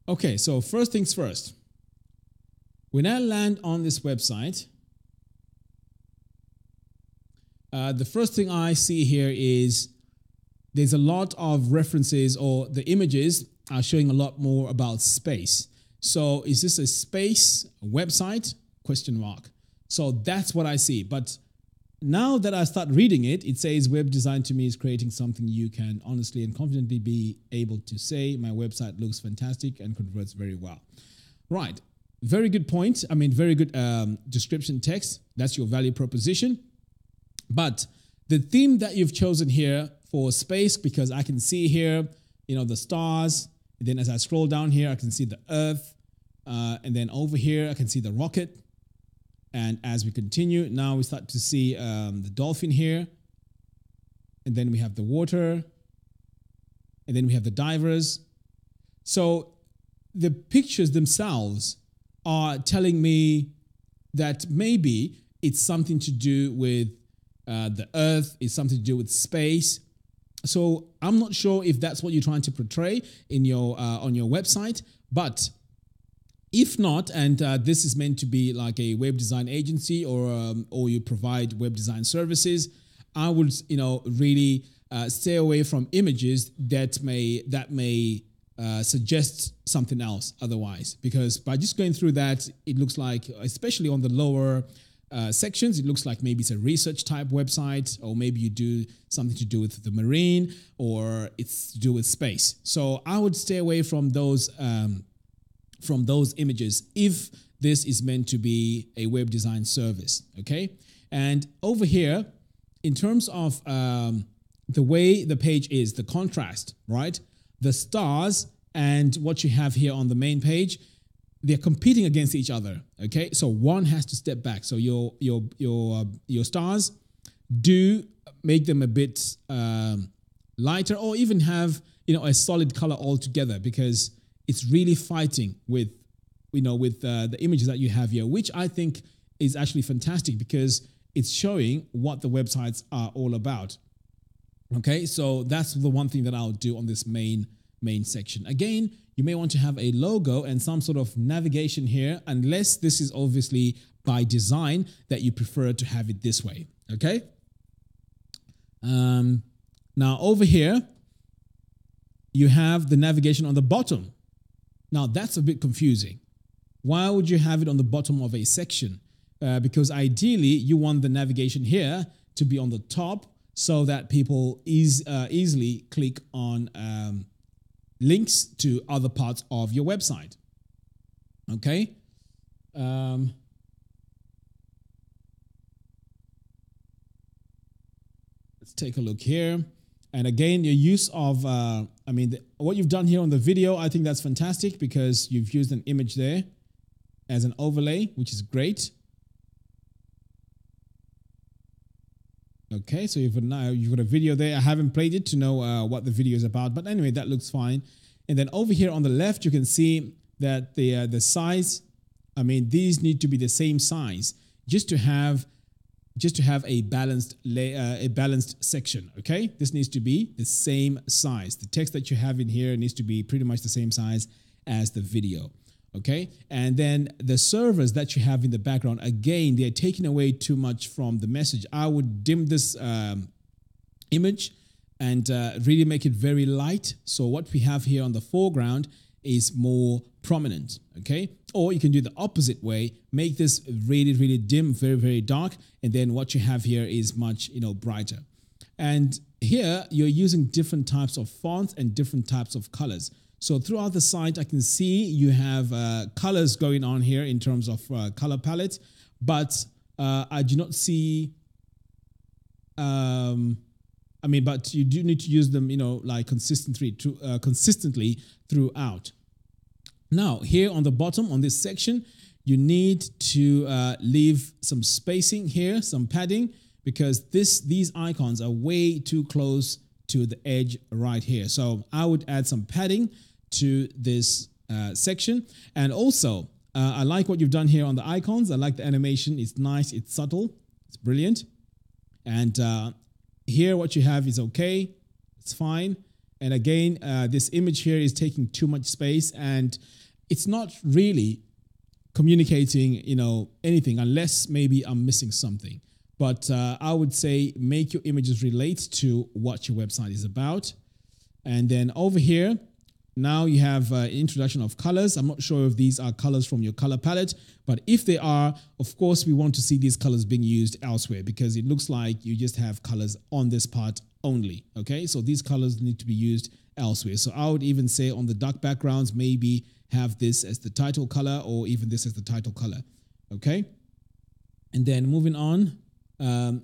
Okay, so first things first. When I land on this website, the first thing I see here is there's a lot of references, or the images are showing a lot more about space. So is this a space website? Question mark. So that's what I see. But now that I start reading it, it says web design to me is creating something you can honestly and confidently be able to say, my website looks fantastic and converts very well. Right. Very good point. I mean, very good description text. That's your value proposition. But the theme that you've chosen here for space, because I can see here, the stars. And then as I scroll down here, I can see the Earth. And then over here, I can see the rocket. And as we continue, now we start to see the dolphin here. And then we have the water. And then we have the divers. So the pictures themselves are telling me that maybe it's something to do with the earth, it's something to do with space. So I'm not sure if that's what you're trying to portray in your on your website, but if not, and this is meant to be like a web design agency, or you provide web design services, I would really stay away from images that may suggest something else otherwise, because by just going through that, it looks like, especially on the lower sections, it looks like maybe it's a research type website, or maybe you do something to do with the marine, or it's to do with space. So I would stay away from those images if this is meant to be a web design service. Okay, and over here, in terms of the way the page is, the contrast, right? The stars and what you have here on the main page, they're competing against each other. Okay, so one has to step back. So your stars, do make them a bit lighter, or even have a solid color altogether, because it's really fighting with the images that you have here, which I think is actually fantastic, because it's showing what the websites are all about. Okay, so that's the one thing that I'll do on this main section. Again, you may want to have a logo and some sort of navigation here, unless this is obviously by design that you prefer to have it this way. Okay. Now over here, you have the navigation on the bottom. Now that's a bit confusing. Why would you have it on the bottom of a section? Because ideally you want the navigation here to be on the top, so that people easily click on links to other parts of your website. Okay. Let's take a look here. And again, your use of, what you've done here on the video, I think that's fantastic, because you've used an image there as an overlay, which is great. Okay, so you've got a video there. I haven't played it to know what the video is about, but anyway, that looks fine. And then over here on the left, you can see that the size, these need to be the same size, just to have a balanced section. Okay, this needs to be the same size. The text that you have in here needs to be pretty much the same size as the video. Okay, and then the servers that you have in the background, again, they're taking away too much from the message. I would dim this image and really make it very light. So what we have here on the foreground is more prominent. Okay, or you can do the opposite way, make this really, really dim, very, very dark, and then what you have here is much brighter. And here you're using different types of fonts and different types of colors. So throughout the site, I can see you have colors going on here in terms of color palette, but I do not see, but you do need to use them, like consistently throughout. Now, here on the bottom, on this section, you need to leave some spacing here, some padding, because these icons are way too close to the edge right here. So I would add some padding to this section. And also, I like what you've done here on the icons. I like the animation. It's nice. It's subtle. It's brilliant. And here what you have is okay. It's fine. And again, this image here is taking too much space, and it's not really communicating, anything, unless maybe I'm missing something. But I would say make your images relate to what your website is about. And then over here, now you have introduction of colors. I'm not sure if these are colors from your color palette, but if they are, of course, we want to see these colors being used elsewhere, because it looks like you just have colors on this part only. Okay, so these colors need to be used elsewhere. So I would even say on the dark backgrounds, maybe have this as the title color, or even this as the title color. Okay, and then moving on,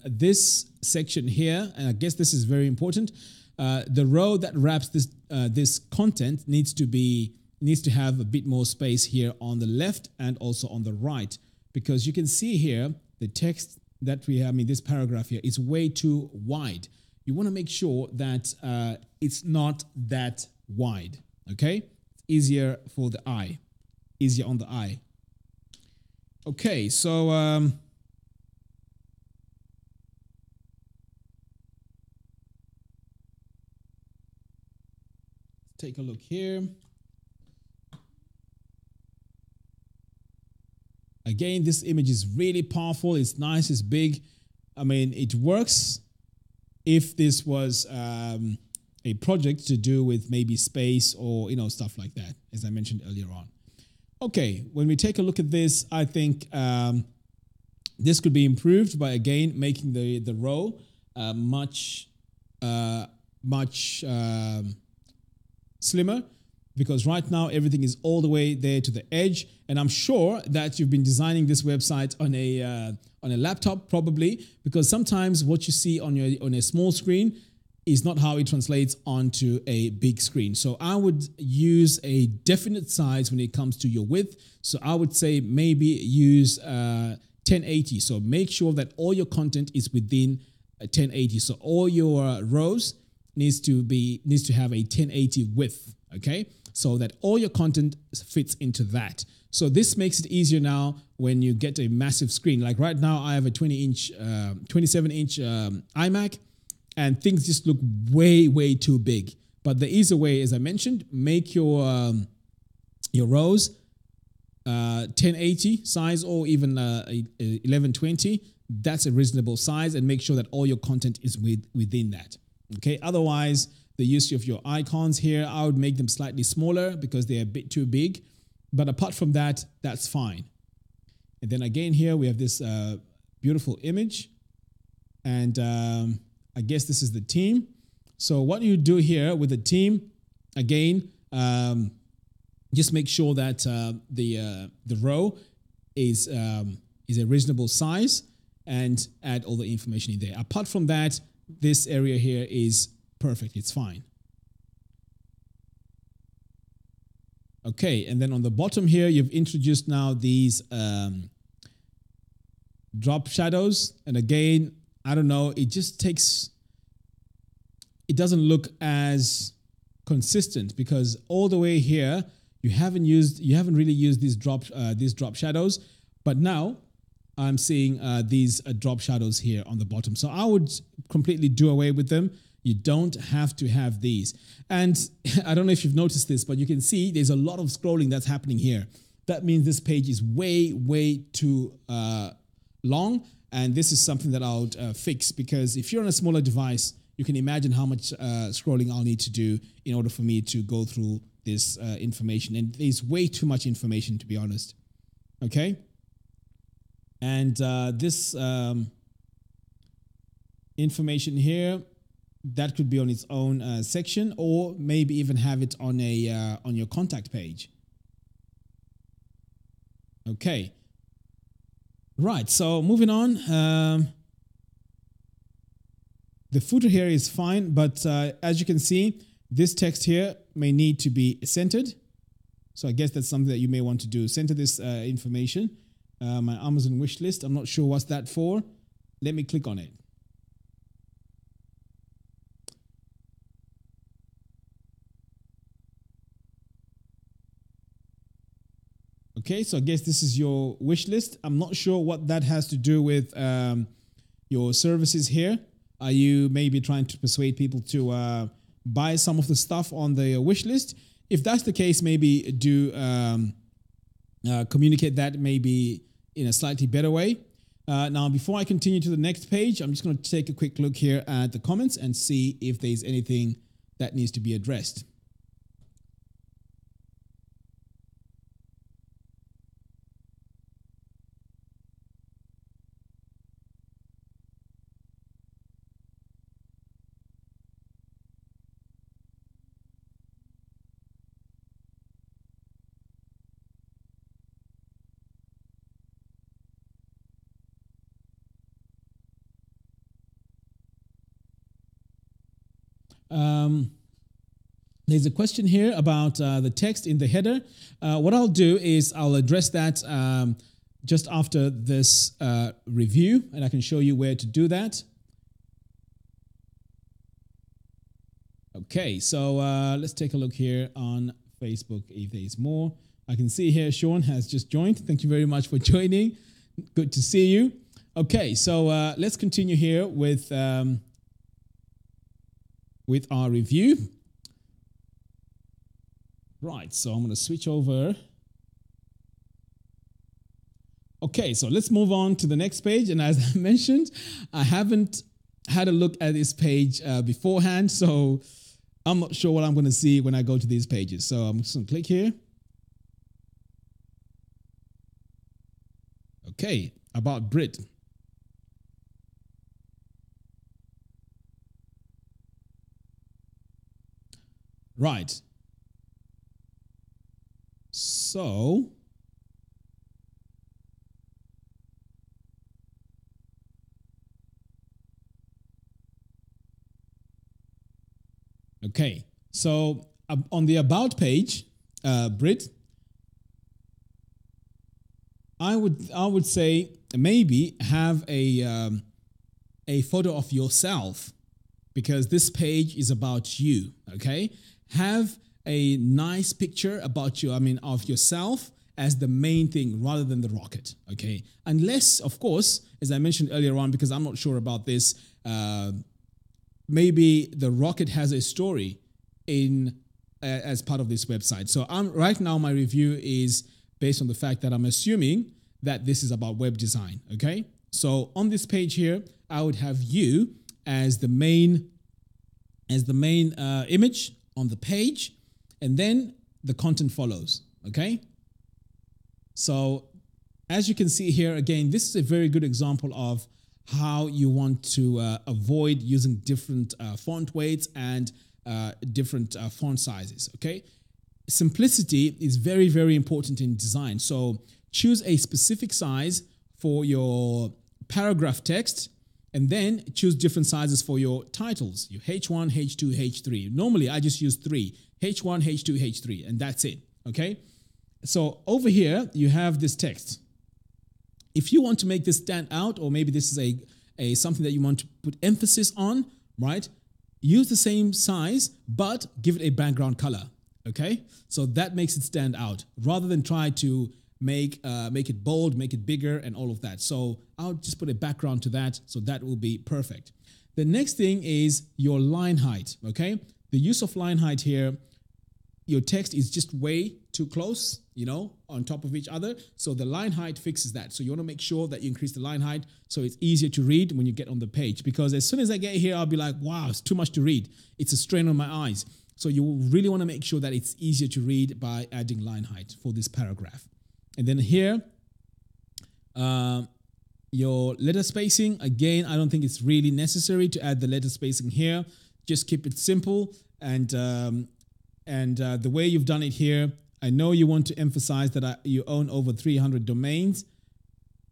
this section here, and I guess this is very important. The row that wraps this content needs to have a bit more space here on the left and also on the right, because you can see here the text that we have in this paragraph here is way too wide. You want to make sure that it's not that wide. Okay, easier for the eye, easier on the eye. Okay, so take a look here. Again, this image is really powerful. It's nice. It's big. I mean, it works if this was a project to do with maybe space or, you know, stuff like that, as I mentioned earlier on. Okay, when we take a look at this, I think this could be improved by, again, making the row much slimmer, because right now everything is all the way there to the edge, and I'm sure that you've been designing this website on a laptop probably, because sometimes what you see on a small screen is not how it translates onto a big screen. So I would use a definite size when it comes to your width. So I would say maybe use 1080. So make sure that all your content is within 1080. So all your rows needs to have a 1080 width, okay? So that all your content fits into that. So this makes it easier now when you get a massive screen. Like right now, I have a 27-inch iMac, and things just look way too big. But there is a way, as I mentioned, make your rows 1080 size or even 1120. That's a reasonable size, and make sure that all your content is within that. Okay. Otherwise, the use of your icons here, I would make them slightly smaller because they're a bit too big. But apart from that, that's fine. And then again here we have this beautiful image, and I guess this is the team. So what you do here with the team, again, just make sure that the row is a reasonable size, and add all the information in there. Apart from that, this area here is perfect. It's fine. Okay, and then on the bottom here, you've introduced now these drop shadows. And again, I don't know, it doesn't look as consistent, because all the way here, you haven't really used these drop shadows, but now I'm seeing these drop shadows here on the bottom. So I would completely do away with them. You don't have to have these. And I don't know if you've noticed this, but you can see there's a lot of scrolling that's happening here. That means this page is way too long. And this is something that I would fix, because if you're on a smaller device, you can imagine how much scrolling I'll need to do in order for me to go through this information. And there's way too much information, to be honest. Okay. And this information here, that could be on its own section, or maybe even have it on your contact page. Okay. Right. So moving on. The footer here is fine, but as you can see, this text here may need to be centered. So I guess that's something that you may want to do. Center this information. My Amazon wish list. I'm not sure what's that for. Let me click on it. Okay, so I guess this is your wish list. I'm not sure what that has to do with your services here. Are you maybe trying to persuade people to buy some of the stuff on the wish list? If that's the case, maybe do communicate that maybe in a slightly better way. Now, before I continue to the next page, I'm just going to take a quick look here at the comments and see if there's anything that needs to be addressed. There's a question here about the text in the header. What I'll do is I'll address that just after this review, and I can show you where to do that. Okay, so let's take a look here on Facebook if there's more. I can see here Sean has just joined. Thank you very much for joining. Good to see you. Okay, so let's continue here with our review. Right, so I'm going to switch over. Okay, so let's move on to the next page. And as I mentioned, I haven't had a look at this page beforehand, so I'm not sure what I'm going to see when I go to these pages. So I'm just going to click here. Okay, about Brit. Right. So okay, so on the About page, Brit, I would say maybe have a photo of yourself, because this page is about you. Okay, have a nice picture about you. I mean, of yourself as the main thing rather than the rocket. Okay, unless, of course, as I mentioned earlier on, because I'm not sure about this. Maybe the rocket has a story in as part of this website. So right now my review is based on the fact that I'm assuming that this is about web design. Okay, so on this page here, I would have you as the main image on the page, and then the content follows. Okay, so as you can see here, again, this is a very good example of how you want to avoid using different font weights and different font sizes. Okay, simplicity is very, very important in design. So choose a specific size for your paragraph text, and then choose different sizes for your titles, your H1, H2, H3. Normally, I just use 3, H1, H2, H3, and that's it. Okay, so over here, you have this text. If you want to make this stand out, or maybe this is a something that you want to put emphasis on, right? Use the same size, but give it a background color. Okay, so that makes it stand out rather than try to make it bold, make it bigger, and all of that. So I'll just put a background to that, so that will be perfect. The next thing is your line height. Okay, the use of line height here. Your text is just way too close, on top of each other. So the line height fixes that. So you want to make sure that you increase the line height so it's easier to read when you get on the page. Because as soon as I get here, I'll be like, wow, it's too much to read. It's a strain on my eyes. So you really want to make sure that it's easier to read by adding line height for this paragraph. And then here, your letter spacing. Again, I don't think it's really necessary to add the letter spacing here. Just keep it simple. And the way you've done it here, I know you want to emphasize that you own over 300 domains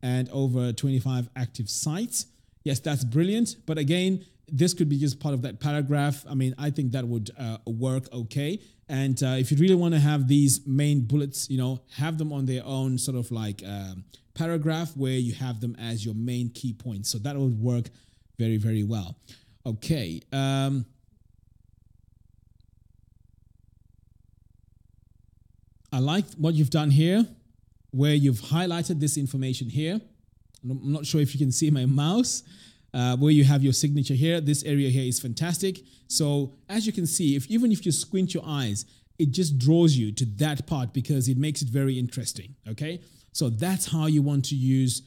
and over 25 active sites. Yes, that's brilliant. But again, this could be just part of that paragraph. I mean, I think that would work okay. And if you really want to have these main bullets, have them on their own sort of like paragraph where you have them as your main key points. So that would work very, very well. Okay. I like what you've done here, where you've highlighted this information here. I'm not sure if you can see my mouse, where you have your signature here. This area here is fantastic. So as you can see, even if you squint your eyes, it just draws you to that part because it makes it very interesting. Okay, so that's how you want to use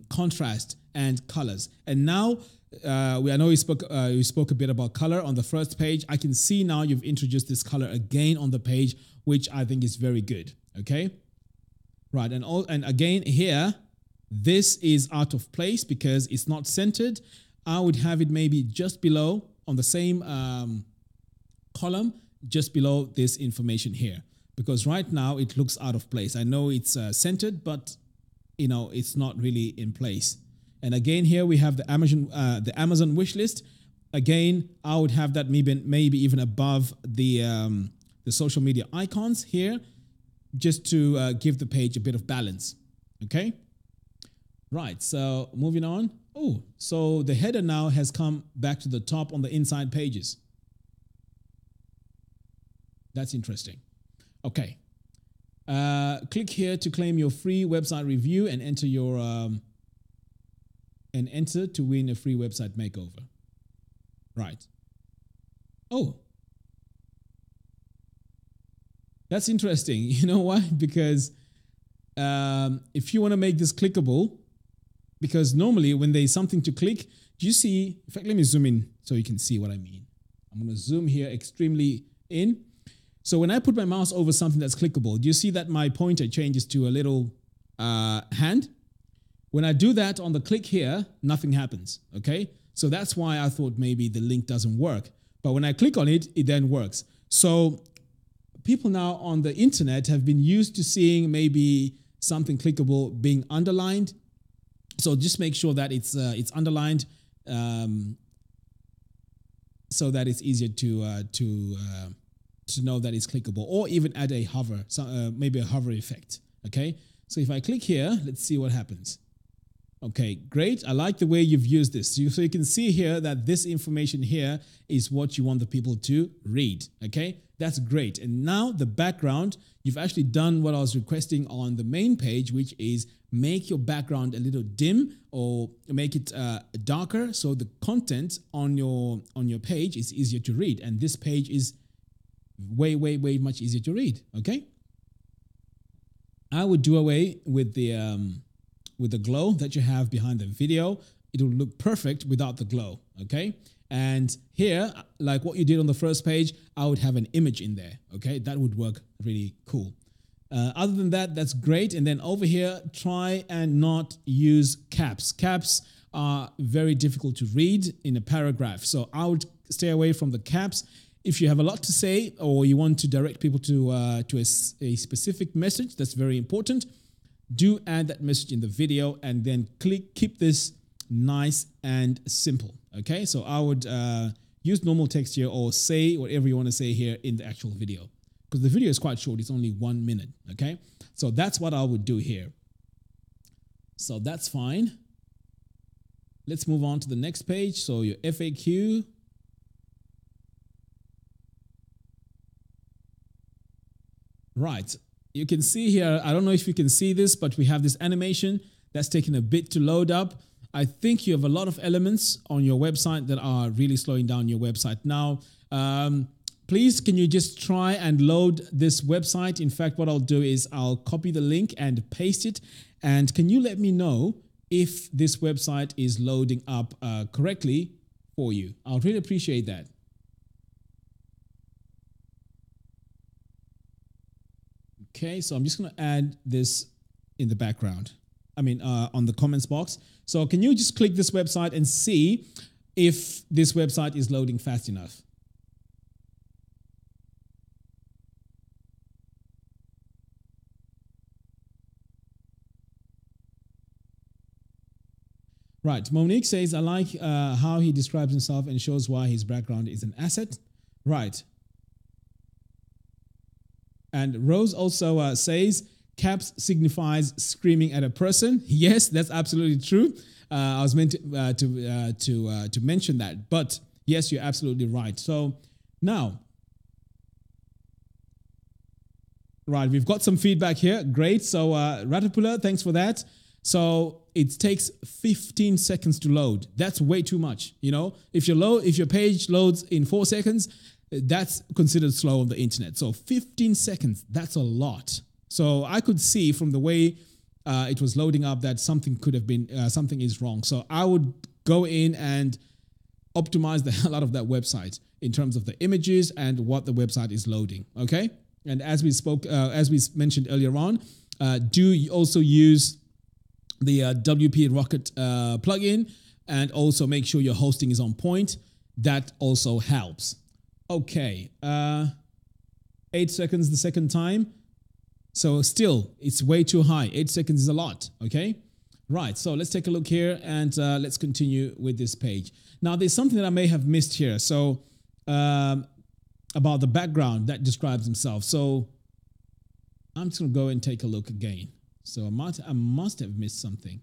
contrast and colors. And now, I know you spoke a bit about color on the first page. I can see now you've introduced this color again on the page, which I think is very good. Okay, right, and again here, this is out of place because it's not centered. I would have it maybe just below on the same column, just below this information here, because right now it looks out of place. I know it's centered, but it's not really in place. And again, here we have the Amazon wish list. Again, I would have that maybe even above the social media icons here, just to give the page a bit of balance. Okay, right. So moving on. Oh, so the header now has come back to the top on the inside pages. That's interesting. Okay. Click here to claim your free website review and enter to win a free website makeover. Right. Oh. That's interesting. You know why? Because if you want to make this clickable, because normally when there's something to click, do you see, in fact, let me zoom in so you can see what I mean. I'm going to zoom here extremely in. So when I put my mouse over something that's clickable, do you see that my pointer changes to a little hand? When I do that on the click here, nothing happens, okay? So that's why I thought maybe the link doesn't work. But when I click on it, it then works. So people now on the internet have been used to seeing maybe something clickable being underlined. So just make sure that it's underlined so that it's easier to know that it's clickable, or even add a hover, maybe a hover effect. Okay, so if I click here, let's see what happens. Okay, great. I like the way you've used this. So you can see here that this information here is what you want the people to read. Okay, that's great. And now the background, you've actually done what I was requesting on the main page, which is make your background a little dim or make it darker, so the content on your page is easier to read. And this page is way much easier to read. Okay, I would do away with the glow that you have behind the video. It'll look perfect without the glow, okay? And here, like what you did on the first page, I would have an image in there, okay? That would work really cool. Other than that, that's great. And then over here, try and not use caps. Caps are very difficult to read in a paragraph. So I would stay away from the caps. If you have a lot to say or you want to direct people to a specific message, that's very important. Do add that message in the video and then keep this nice and simple. Okay, so I would use normal text here or say whatever you want to say here in the actual video, because the video is quite short. It's only 1 minute. Okay, so that's what I would do here. So that's fine. Let's move on to the next page. So your FAQ. Right. You can see here, I don't know if you can see this, but we have this animation that's taking a bit to load up. I think you have a lot of elements on your website that are really slowing down your website. Now, please, can you just try and load this website? In fact, what I'll do is I'll copy the link and paste it. And can you let me know if this website is loading up correctly for you? I'll really appreciate that. Okay, so I'm just going to add this in the background. I mean, on the comments box. So can you just click this website and see if this website is loading fast enough? Right, Monique says, I like how he describes himself and shows why his background is an asset. Right. And Rose also says, caps signifies screaming at a person. Yes, that's absolutely true. I was meant to mention that, but yes, you're absolutely right. So now, right, we've got some feedback here. Great. So Ratapula, thanks for that. So it takes 15 seconds to load. That's way too much. You know, if your page loads in 4 seconds, that's considered slow on the internet. So 15 seconds, that's a lot. So I could see from the way it was loading up that something could have been, something is wrong. So I would go in and optimize the hell out of that website in terms of the images and what the website is loading. Okay. And as we mentioned earlier on, do also use the WP Rocket plugin, and also make sure your hosting is on point. That also helps. Okay, 8 seconds the second time. So still, it's way too high. 8 seconds is a lot, okay? Right, so let's take a look here and let's continue with this page. Now, there's something that I may have missed here. So about the background that describes himself. So I'm just gonna go and take a look again. So I must have missed something.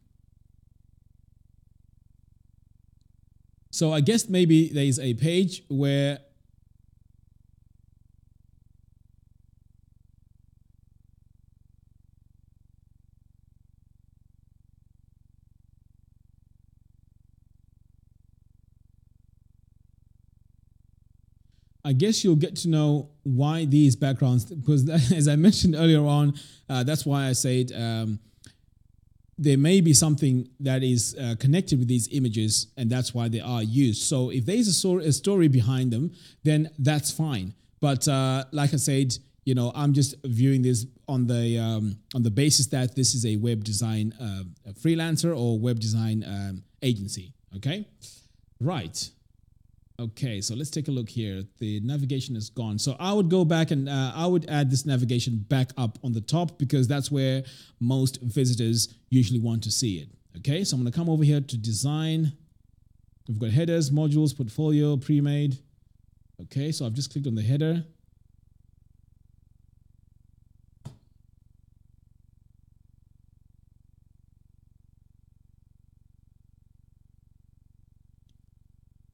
So I guess maybe there's a page where I guess you'll get to know why these backgrounds, because as I mentioned earlier on, that's why I said there may be something that is connected with these images, and that's why they are used. So if there's a story behind them, then that's fine. But like I said, you know, I'm just viewing this on the basis that this is a web design freelancer or web design agency. Okay, right. Okay, so let's take a look here. The navigation is gone. So I would go back and I would add this navigation back up on the top because that's where most visitors usually want to see it. Okay, so I'm going to come over here to design. We've got headers, modules, portfolio, pre-made. Okay, so I've just clicked on the header.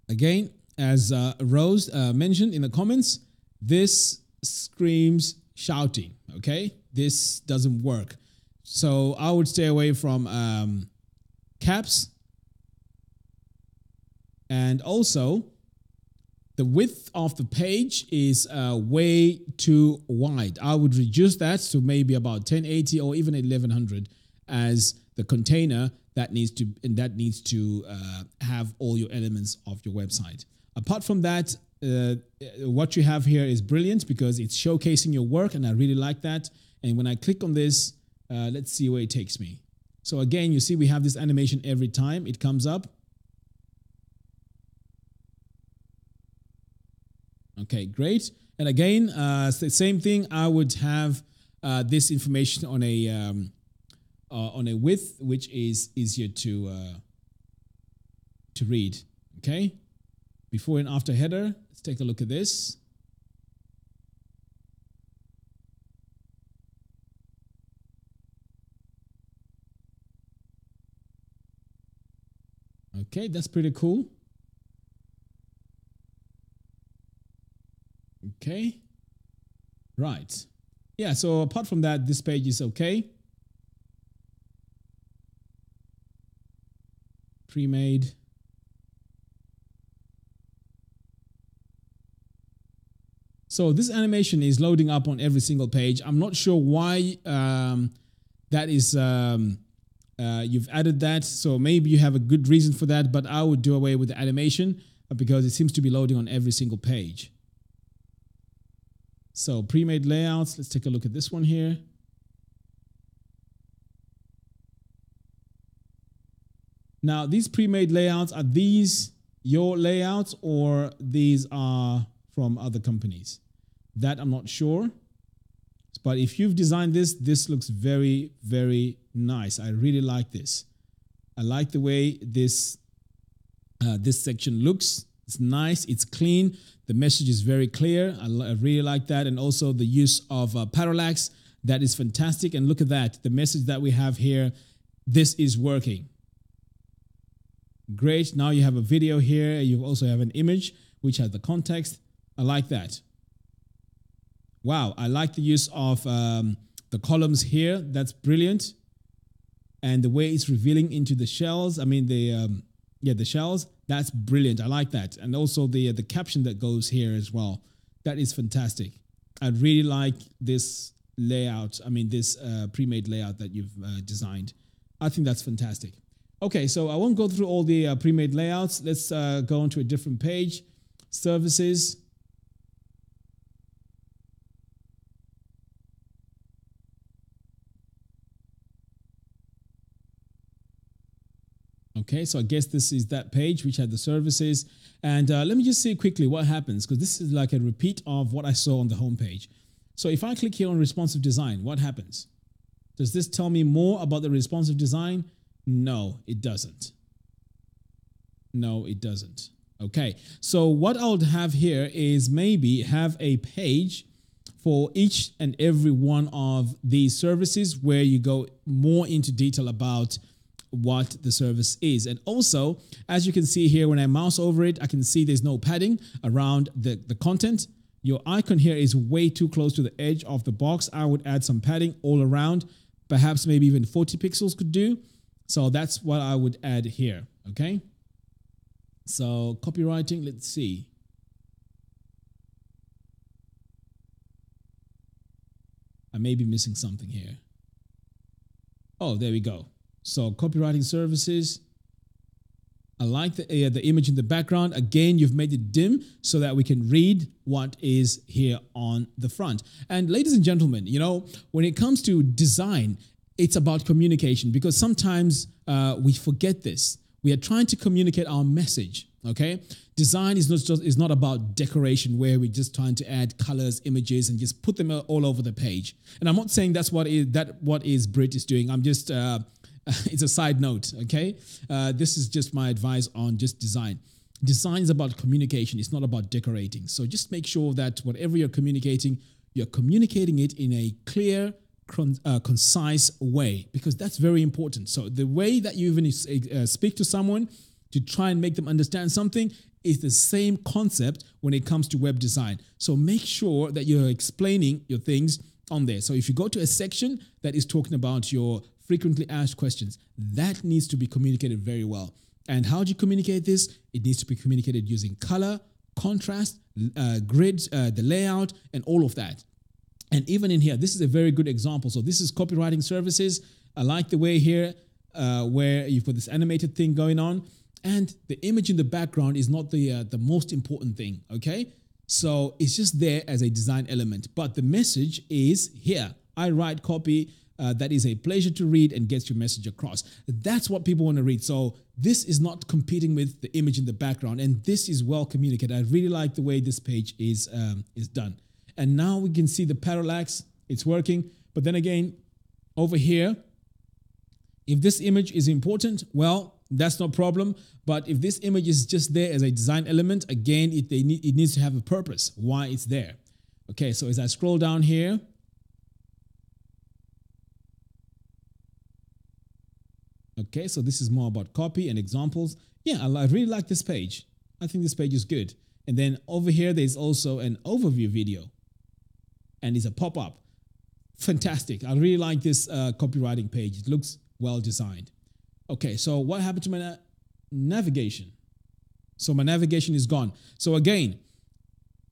Again, as Rose mentioned in the comments, this screams shouting, okay? This doesn't work. So I would stay away from caps. And also, the width of the page is way too wide. I would reduce that to maybe about 1080 or even 1100 as the container that needs to have all your elements of your website. Apart from that, what you have here is brilliant because it's showcasing your work, and I really like that. And when I click on this, let's see where it takes me. So again, you see we have this animation every time it comes up. Okay, great. And again, the same thing. I would have this information on a width which is easier to read. Okay. Before and after header, let's take a look at this. Okay, that's pretty cool. Okay, right. Yeah, so apart from that, this page is okay. Pre-made. So this animation is loading up on every single page. I'm not sure why that is, you've added that. So maybe you have a good reason for that, but I would do away with the animation because it seems to be loading on every single page. So pre-made layouts, let's take a look at this one here. Now, these pre-made layouts, are these your layouts or these are from other companies? That I'm not sure. But if you've designed this, this looks very, very nice. I really like this. I like the way this section looks. It's nice. It's clean. The message is very clear. I really like that. And also the use of parallax. That is fantastic. And look at that. The message that we have here, this is working. Great. Now you have a video here. You also have an image which has the context. I like that. Wow. I like the use of the columns here. That's brilliant. And the way it's revealing into the shells. I mean, the shells. That's brilliant. I like that. And also the caption that goes here as well. That is fantastic. I really like this layout. I mean, this pre-made layout that you've designed. I think that's fantastic. Okay, so I won't go through all the pre-made layouts. Let's go on to a different page. Services. Okay, so I guess this is that page which had the services. And let me just see quickly what happens, because this is like a repeat of what I saw on the homepage. So if I click here on responsive design, what happens? Does this tell me more about the responsive design? No, it doesn't. No, it doesn't. Okay, so what I would have here is maybe have a page for each and every one of these services where you go more into detail about what the service is. And also, as you can see here, when I mouse over it, I can see there's no padding around the content. Your icon here is way too close to the edge of the box. I would add some padding all around, perhaps maybe even 40 pixels could do. So that's what I would add here, okay? So copywriting, let's see. may be missing something here. Oh, there we go. So copywriting services. I like the image in the background. Again, you've made it dim so that we can read what is here on the front. And ladies and gentlemen, you know, when it comes to design, it's about communication, because sometimes we forget this. We are trying to communicate our message. Okay, design is not about decoration where we're just trying to add colors, images, and just put them all over the page. And I'm not saying that's what is Brit is doing. I'm just it's a side note. Okay, this is just my advice on just design. Design is about communication. It's not about decorating. So just make sure that whatever you're communicating it in a clear, concise way, because that's very important. So the way that you even speak to someone to try and make them understand something is the same concept when it comes to web design. So make sure that you're explaining your things on there. So if you go to a section that is talking about your frequently asked questions, that needs to be communicated very well. And how do you communicate this? It needs to be communicated using color, contrast, grids, the layout, and all of that. And even in here, this is a very good example. So this is copywriting services. I like the way here where you've got this animated thing going on. And the image in the background is not the most important thing, okay? So it's just there as a design element. But the message is here. I write copy that is a pleasure to read and gets your message across. That's what people want to read. So this is not competing with the image in the background. And this is well communicated. I really like the way this page is done. And now we can see the parallax. It's working. But then again, over here, if this image is important, well, that's no problem. But if this image is just there as a design element, again, it needs to have a purpose, why it's there. Okay, so as I scroll down here, okay, so this is more about copy and examples. Yeah, I really like this page. I think this page is good. And then over here, there's also an overview video. And it's a pop-up. Fantastic. I really like this copywriting page. It looks well designed. Okay, so what happened to my navigation? So my navigation is gone. So again,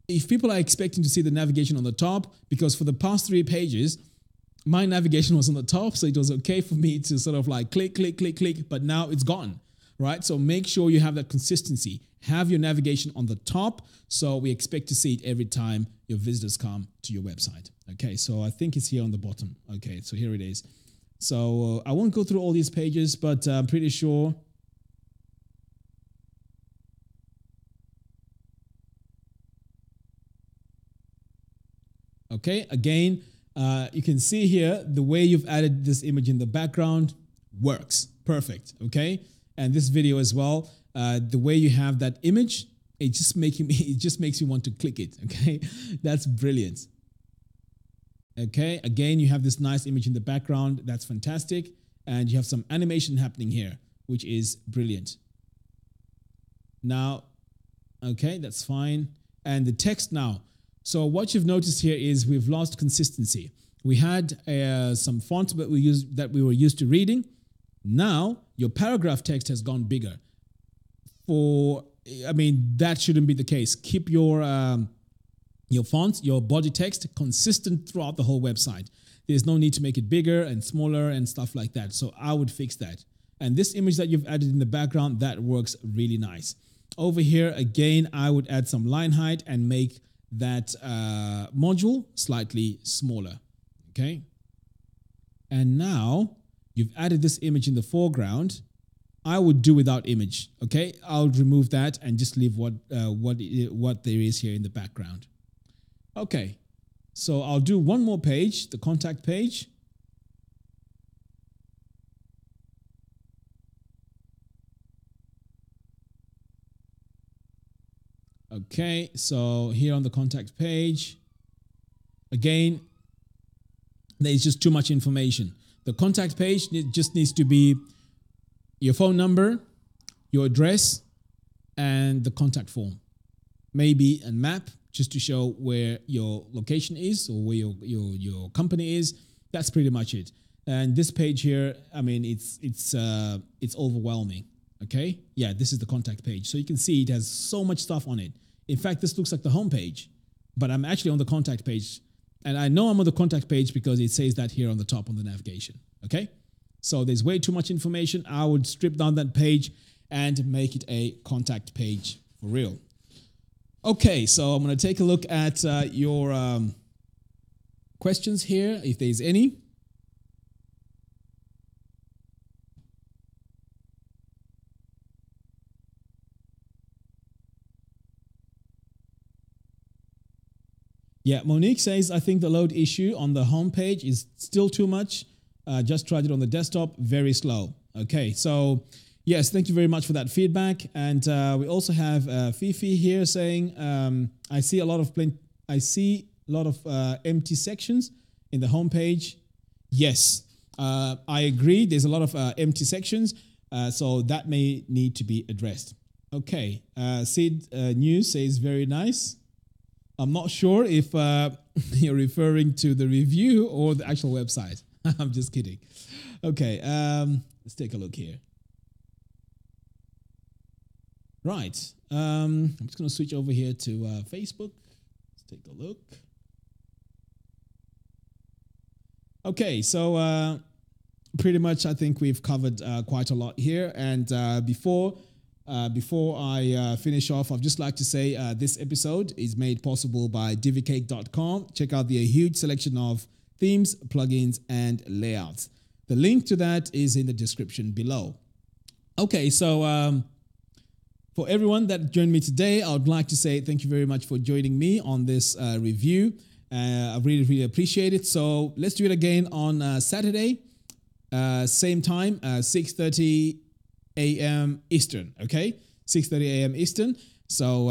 if people are expecting to see the navigation on the top, because for the past 3 pages, my navigation was on the top, so it was okay for me to sort of like click, click, click, click, but now it's gone, right? So make sure you have that consistency. Have your navigation on the top, so we expect to see it every time your visitors come to your website. Okay, so I think it's here on the bottom. Okay, so here it is. So I won't go through all these pages, but I'm pretty sure. Okay, again, you can see here the way you've added this image in the background works. Perfect, okay? And this video as well, the way you have that image, it just makes me want to click it, okay? That's brilliant. Okay, again, you have this nice image in the background. That's fantastic. And you have some animation happening here, which is brilliant. Now, okay, that's fine. And the text now. So what you've noticed here is we've lost consistency. We had some fonts that we were used to reading. Now, your paragraph text has gone bigger. That shouldn't be the case. Keep your fonts, your body text consistent throughout the whole website. There's no need to make it bigger and smaller and stuff like that. So I would fix that. And this image that you've added in the background, that works really nice. Over here, again, I would add some line height and make that module slightly smaller. Okay. And now you've added this image in the foreground. I would do without image. Okay. I would remove that and just leave what there is here in the background. Okay, so I'll do one more page, the contact page. Okay, so here on the contact page, again, there's just too much information. The contact page just needs to be your phone number, your address, and the contact form. Maybe a map, just to show where your location is or where your company is. That's pretty much it. And this page here, I mean, it's overwhelming. Okay, yeah, this is the contact page. So you can see it has so much stuff on it. In fact, this looks like the home page, but I'm actually on the contact page, And I know I'm on the contact page because it says that here on the top on the navigation. Okay. So there's way too much information. I would strip down that page and make it a contact page for real. Okay. So I'm going to take a look at your questions here, if there's any. Yeah, Monique says, I think the load issue on the home page is still too much. Just tried it on the desktop, very slow. Okay, so yes, thank you very much for that feedback. And we also have Fifi here saying, I see a lot of empty sections in the home page. Yes, I agree. There's a lot of empty sections, so that may need to be addressed. Okay, Sid News says, very nice. I'm not sure if you're referring to the review or the actual website. I'm just kidding. Okay, let's take a look here. Right. I'm just going to switch over here to Facebook. Let's take a look. Okay, so pretty much I think we've covered quite a lot here. And before I finish off, I'd just like to say this episode is made possible by divicake.com. Check out the huge selection of themes, plugins, and layouts. The link to that is in the description below. Okay, so for everyone that joined me today, I would like to say thank you very much for joining me on this review. I really, really appreciate it. So let's do it again on Saturday, same time, 6:30 a.m. Eastern, okay? 6:30 a.m. Eastern. So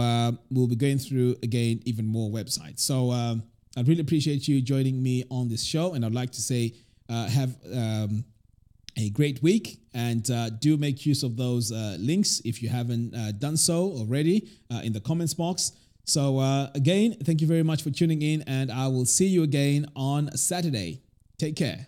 we'll be going through, again, even more websites. So I really appreciate you joining me on this show. And I'd like to say have a great week. And do make use of those links if you haven't done so already in the comments box. So again, thank you very much for tuning in. And I will see you again on Saturday. Take care.